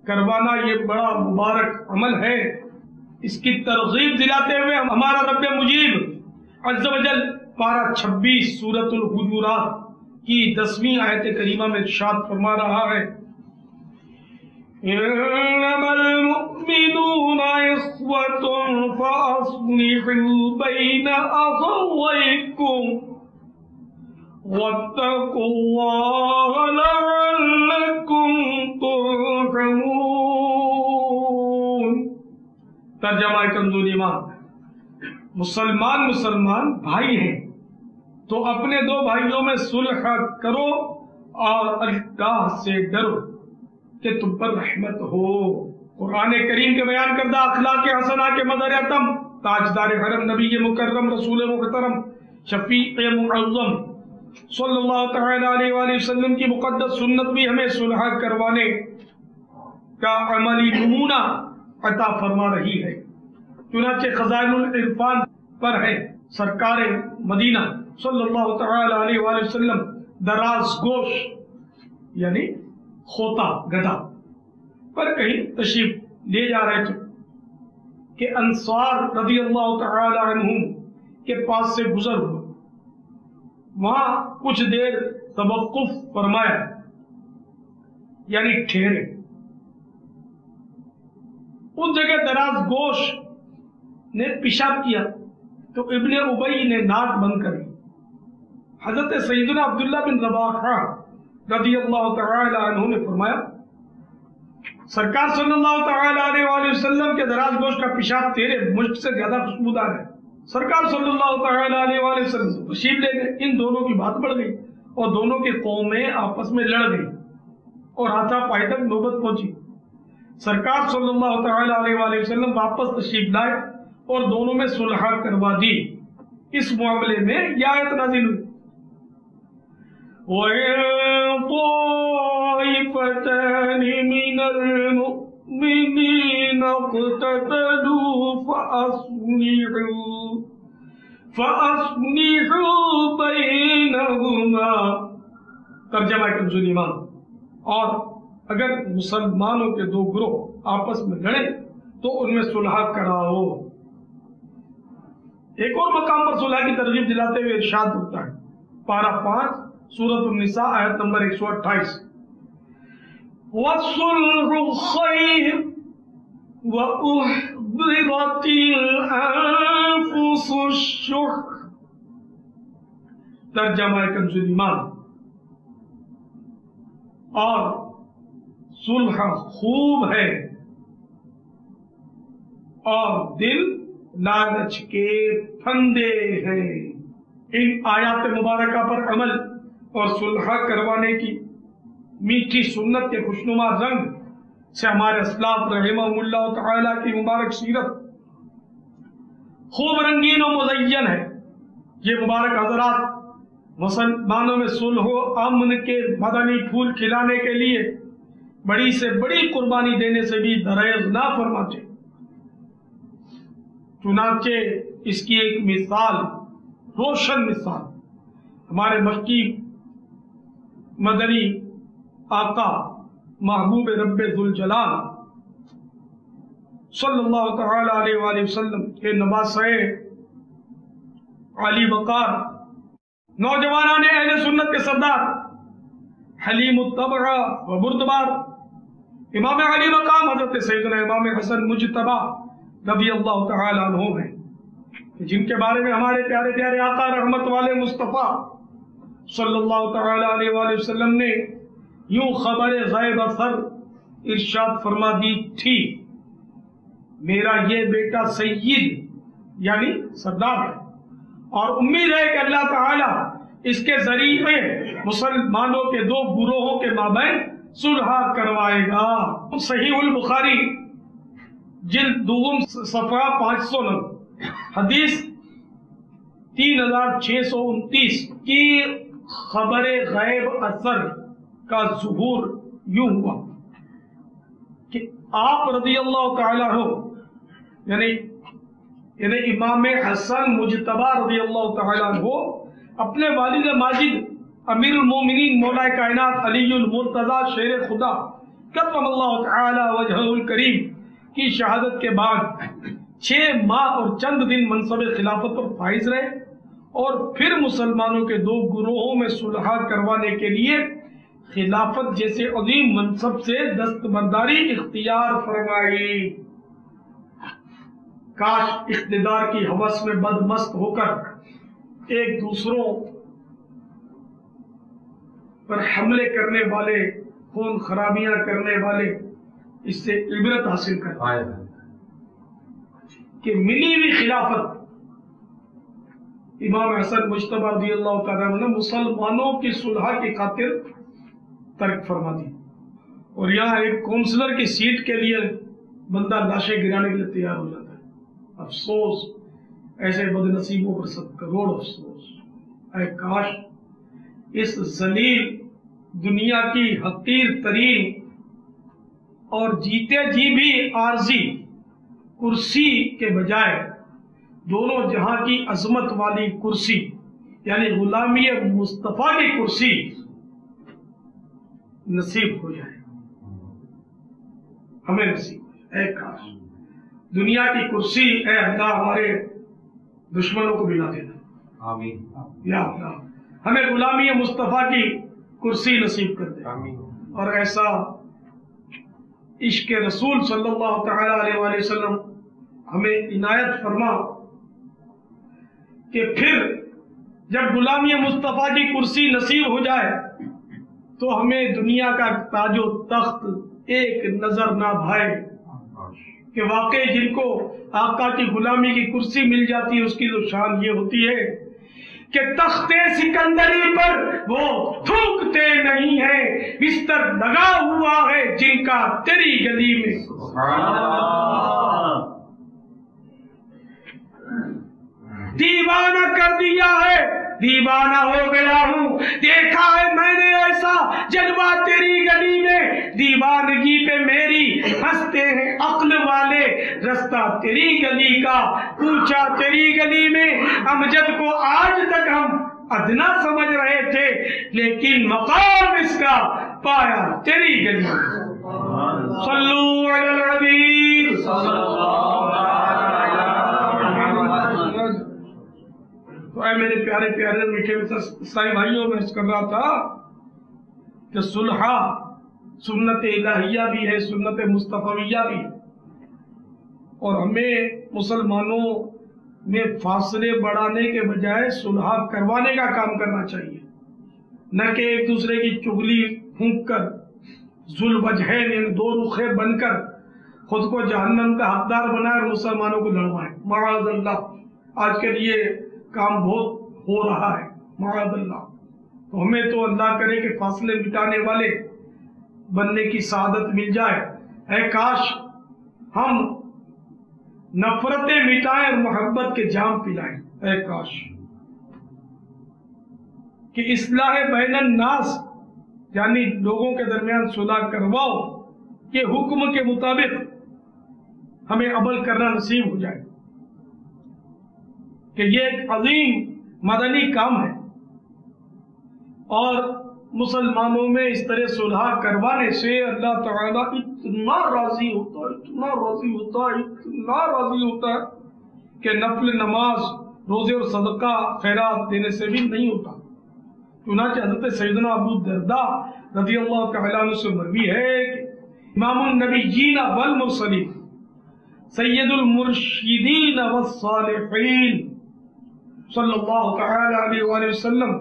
کروانا یہ بڑا مبارک عمل ہے۔ اس کی ترغیب دلاتے ہوئے ہمارا رب مجیب عز و جل پارہ 26 سورۃ الحجرات کی 10ویں آیت کریمہ میں ارشاد فرما رہا ہے انما المؤمنون اخوة فاصلحوا بین اخویکم واتقوا اللہ لعلکم ترحمون۔ ترجمہ کنزول ایمان، مسلمان بھائی ہیں تو اپنے دو بھائیوں میں صلح کرو اور اللہ سے ڈرو کہ تم پر رحمت ہو۔ قرآن کریم کے بیان کردہ اخلاق حسنہ کے مظہر اتم تاجدار حرم نبی مکرم رسول محترم شفیع معظم صلی اللہ تعالی علیہ وآلہ وسلم کی مقدس سنت بھی ہمیں صلح کروانے کا عملی نمونہ عطا فرما رہی ہے۔ چنانچہ خزائن العرفان پر ہے سرکار مدینہ صلی اللہ تعالی علیہ وآلہ وسلم دراز گوش یعنی خوطا گدھا پر کہیں تشریف لے جا رہے تھے کہ انصار رضی اللہ تعالی عنہم کے پاس سے گزر ہوا، وہاں کچھ دیر توقف فرمایا یعنی ٹھہرے۔ اس جگہ دراز گوش نے پیشاب کیا تو ابن ابی نے ناک بند کر لی۔ حضرت سیدنا عبداللہ بن رواحہ رضی اللہ تعالی عنہ نے فرمایا سرکار صلی اللہ تعالی علیہ وآلہ وسلم کے دراز گوش کا پیشاب تیرے مشک سے زیادہ خوشبودار ہے۔ سرکار صلی اللہ تعالی علیہ وآلہ وسلم تشریف لے گئے۔ ان دونوں کی بات بڑھ گئی اور دونوں کی قومیں آپس میں لڑ گئی اور ہاتھا پائی تک نوبت پہنچی۔ سرکار صلی اللہ تعالی علیہ وآلہ وسلم واپس تشریف لائے اور دونوں میں صلح کروا دی۔ اس معاملے میں یہ آیت نازل ہوئی، وَإِن طَائِفَتَانِ مِنَ الْمُؤْمِنِينَ اقْتَتَلُوا فَأَصْلِحُوا بَيْنَهُمَا۔ ترجمہ کنز ایمان، اور اگر مسلمانوں کے دو گروہ آپس میں لڑیں تو ان میں صلح کراؤ۔ ایک اور مقام پر صلح کی ترغیب دلاتے ہوئے ارشاد ہوتا ہے، پارہ 5 سورۃ النساء آیت نمبر 128، وَالصُّلْحُ خَيْرٌ وَأُحْضِرَتِ الْأَنفُسُ الشُّحَّ۔ ترجمہ کنز ایمان، اور صلح خوب ہے اور دل لالچ کے پھندے ہیں۔ ان آیات مبارکہ پر عمل اور صلح کروانے کی میٹھی سنت کے خوشنما رنگ سے ہمارے اسلاف رحمہم اللہ تعالی کی مبارک سیرت خوب رنگین و مزین ہے۔ یہ مبارک حضرات مسلمانوں میں صلح و امن کے مدنی پھول کھلانے کے لیے بڑی سے بڑی قربانی دینے سے بھی دریغ نہ فرماتے۔ چنانچہ اس کی ایک مثال، روشن مثال، ہمارے مکی مدنی آقا محبوب رب ذوالجلال صلی اللہ تعالی علیہ وآلہ وسلم کے نواسۂ علی وقار نوجوانان اہل سنت کے سردار حلیم الطبع و بردبار امام علی مقام حضرت سیدنا امام حسن مجتبی رضی اللہ تعالی عنہ ہیں، جن کے بارے میں ہمارے پیارے پیارے آقا رحمت والے مصطفیٰ صلی اللہ تعالی علیہ وآلہ وسلم نے یوں خبر غیب اثر ارشاد فرما دی تھی، میرا یہ بیٹا سید یعنی سردار ہے، اور امید ہے کہ اللہ تعالی اس کے ذریعے مسلمانوں کے دو گروہوں کے مابین صلح کروائے گا۔ صحیح البخاری جلد دوم صفحہ 509 حدیث 3629 کی خبر غیب اثر کا ظہور یوں ہوا کہ آپ رضی اللہ تعالی عنہ یعنی امام حسن مجتبی رضی اللہ تعالی عنہ اپنے والد ماجد امیر المومنین مولا کائنات علی المرتضی شیر خدا کرم اللہ تعالی وجہہ الکریم کی شہادت کے بعد 6 ماہ اور چند دن منصب خلافت پر فائز رہے، اور پھر مسلمانوں کے دو گروہوں میں صلح کروانے کے لیے خلافت جیسے عظیم منصب سے دستبرداری اختیار فرمائی۔ کاش اقتدار کی ہوس میں بدمست ہو کر ایک دوسروں پر حملے کرنے والے، خون خرابیاں کرنے والے اس سے عبرت حاصل کریں کہ ملی ہوئی خلافت امام حسن مجتبی رضی اللہ تعالیٰ عنہ نے مسلمانوں کی صلح کی خاطر ترک فرما دی، اور یہاں ایک کونسلر کی سیٹ کے لیے بندہ لاشیں گرانے کے لیے تیار ہو جاتا ہے۔ افسوس، ایسے بد نصیبوں پر 100 کروڑ افسوس۔ اے کاش اس ذلیل دنیا کی حقیر ترین اور جیتے جی بھی عارضی کرسی کے بجائے دونوں جہاں کی عظمت والی کرسی یعنی غلامی مصطفیٰ کی کرسی نصیب ہو جائے، ہمیں نصیب ہو جائے۔ اے کاش دنیا کی کرسی، اے اللہ ہمارے دشمنوں کو ملا دینا، آمین۔ یا اللہ ہمیں غلامی مصطفیٰ کی کرسی نصیب کر دے، اور ایسا عشق رسول صلی اللہ تعالی علیہ وآلہ وسلم ہمیں عنایت فرما کہ پھر جب غلامی مصطفیٰ کی کرسی نصیب ہو جائے تو ہمیں دنیا کا تاج و تخت ایک نظر نہ بھائے، کہ واقعی جن کو آقا کی غلامی کی کرسی مل جاتی ہے اس کی تو شان یہ ہوتی ہے کہ تختے سکندری پر وہ تھوکتے نہیں ہیں، بستر لگا ہوا ہے جن کا تیری گلی میں۔ دیوانہ کر دیا ہے، دیوانہ ہو گیا ہوں، دیکھا ہے میں نے ایسا جلوہ تیری گلی میں، دیوانگی پہ میری ہنستے ہیں عقل والے، رستہ تیری گلی کا پوچھا تیری گلی میں۔ امجد کو آج تک ہم ادنا سمجھ رہے تھے، لیکن مقام اس کا پایا تیری گلی میں۔ صلو علی الحبیب۔ تو اے میرے پیارے پیارے میٹھے عیسائی بھائیوں، میں کر رہا تھا کہ صلح سنت الہیہ بھی ہے، سنت مصطفیہ بھی ہے، اور ہمیں مسلمانوں میں فاصلے بڑھانے کے بجائے صلح کروانے کا کام کرنا چاہیے، نہ کہ ایک دوسرے کی چغلی پھونک کر ذو الوجہین، یعنی دو رخے بن کر خود کو جہنم کا حقدار بنائے اور مسلمانوں کو لڑوائے۔ معاذ اللہ، آج کل یہ کام بہت ہو رہا ہے، معاذ اللہ۔ تو ہمیں تو اللہ کرے کہ فاصلے مٹانے والے بننے کی سعادت مل جائے۔ اے کاش ہم نفرتیں مٹائیں اور محبت کے جام پلائیں، اے کاش کہ اصلاح بین الناس، یعنی لوگوں کے درمیان صلح کرواؤ کے حکم کے مطابق ہمیں عمل کرنا نصیب ہو جائے، کہ یہ ایک عظیم مدنی کام ہے، اور مسلمانوں میں اس طرح صلح کروانے سے اللہ تعالیٰ اتنا راضی ہوتا ہے، اتنا راضی ہوتا ہے، اتنا راضی ہوتا ہے کہ نفل نماز، روزے اور صدقہ خیرات دینے سے بھی نہیں ہوتا۔ چنانچہ حضرت سیدنا ابو الدرداء رضی اللہ تعالیٰ عنہ سے مروی ہے کہ امام النبیین والمرسلین، سید المرشدین والصالحین صلی اللہ تعالی علیہ وآلہ وسلم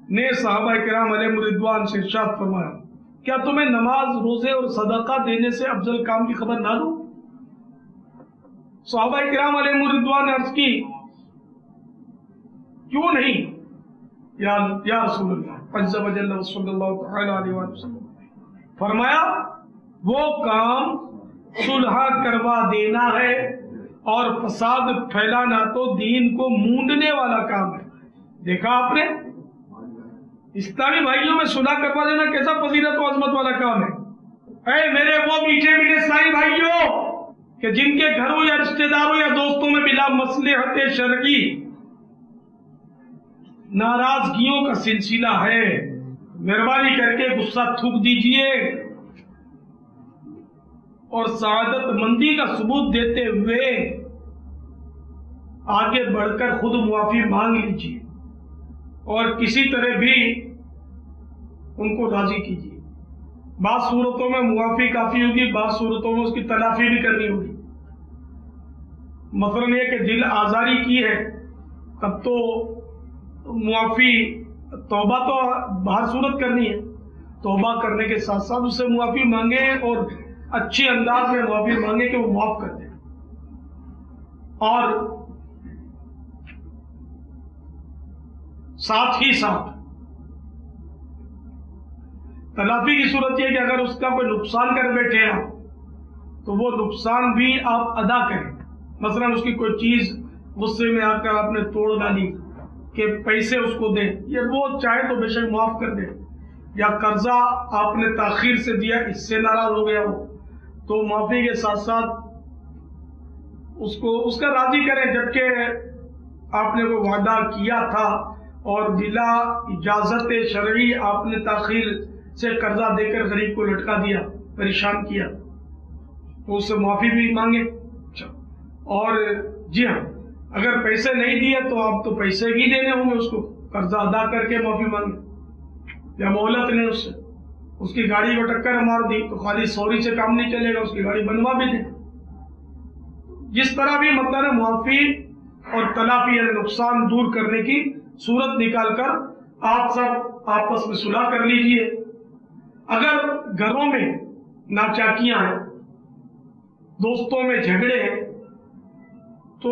نے صحابہ کرام علیہم رضوان سے ارشاد فرمایا، کیا تمہیں نماز، روزے اور صدقہ دینے سے افضل کام کی خبر نہ دوں؟ صحابہ کرام علیہم رضوان نے عرض کی، کیوں نہیں یا رسول اللہ عز و جل صلی اللہ تعالی علیہ وآلہ وسلم؟ فرمایا وہ کام صلح کروا دینا ہے، اور فساد پھیلانا تو دین کو مونڈنے والا کام ہے۔ دیکھا آپ نے اسلامی بھائیوں میں صلح کروا دینا کیسا فضیلت و عظمت والا کام ہے۔ اے میرے وہ میٹھے میٹھے عیسائی بھائیوں کہ جن کے گھروں یا رشتہ داروں یا دوستوں میں بلا مصلحت شرعی ناراضگیوں کا سلسلہ ہے، مہربانی کر کے غصہ تھوک دیجئے اور سعادت مندی کا ثبوت دیتے ہوئے آگے بڑھ کر خود معافی مانگ لیجیے، اور کسی طرح بھی ان کو راضی کیجیے۔ بعض صورتوں میں معافی کافی ہوگی، بعض صورتوں میں اس کی تلافی بھی کرنی ہوگی۔ مثلاً یہ کہ دل آزاری کی ہے، تب تو معافی، توبہ تو ہر صورت کرنی ہے، توبہ کرنے کے ساتھ ساتھ اس سے معافی مانگے اور اچھے انداز میں معافی مانگے کہ وہ معاف کر دے۔ اور ساتھ ہی ساتھ تلافی کی صورت یہ کہ اگر اس کا کوئی نقصان کر بیٹھے آپ تو وہ نقصان بھی آپ ادا کریں۔ مثلا اس کی کوئی چیز غصے میں آ کر آپ نے توڑ ڈالی کہ پیسے اس کو دیں، یہ وہ چاہے تو بے شک معاف کر دیں، یا قرضہ آپ نے تاخیر سے دیا اس سے ناراض ہو گیا ہو تو معافی کے ساتھ ساتھ اس کا راضی کریں، جبکہ آپ نے کوئی وعدہ کیا تھا اور بلا اجازت شرعی آپ نے تاخیر سے قرضہ دے کر غریب کو لٹکا دیا، پریشان کیا، تو اس سے معافی بھی مانگے۔ اور جی ہاں، اگر پیسے نہیں دیے تو آپ تو پیسے بھی دینے ہوں گے، اس کو قرضہ ادا کر کے معافی مانگے، یا مہلت لیں اس سے۔ اس کی گاڑی کو ٹکر مار دی تو خالی سوری سے کام نہیں چلے گا، اس کی گاڑی بنوا بھی دیں۔ جس طرح بھی مطلب ہے معافی اور تلافی یعنی نقصان دور کرنے کی صورت نکال کر آپ سب آپس میں صلح کر لیجئے۔ اگر گھروں میں ناچاکیاں ہیں، دوستوں میں جھگڑے ہیں، تو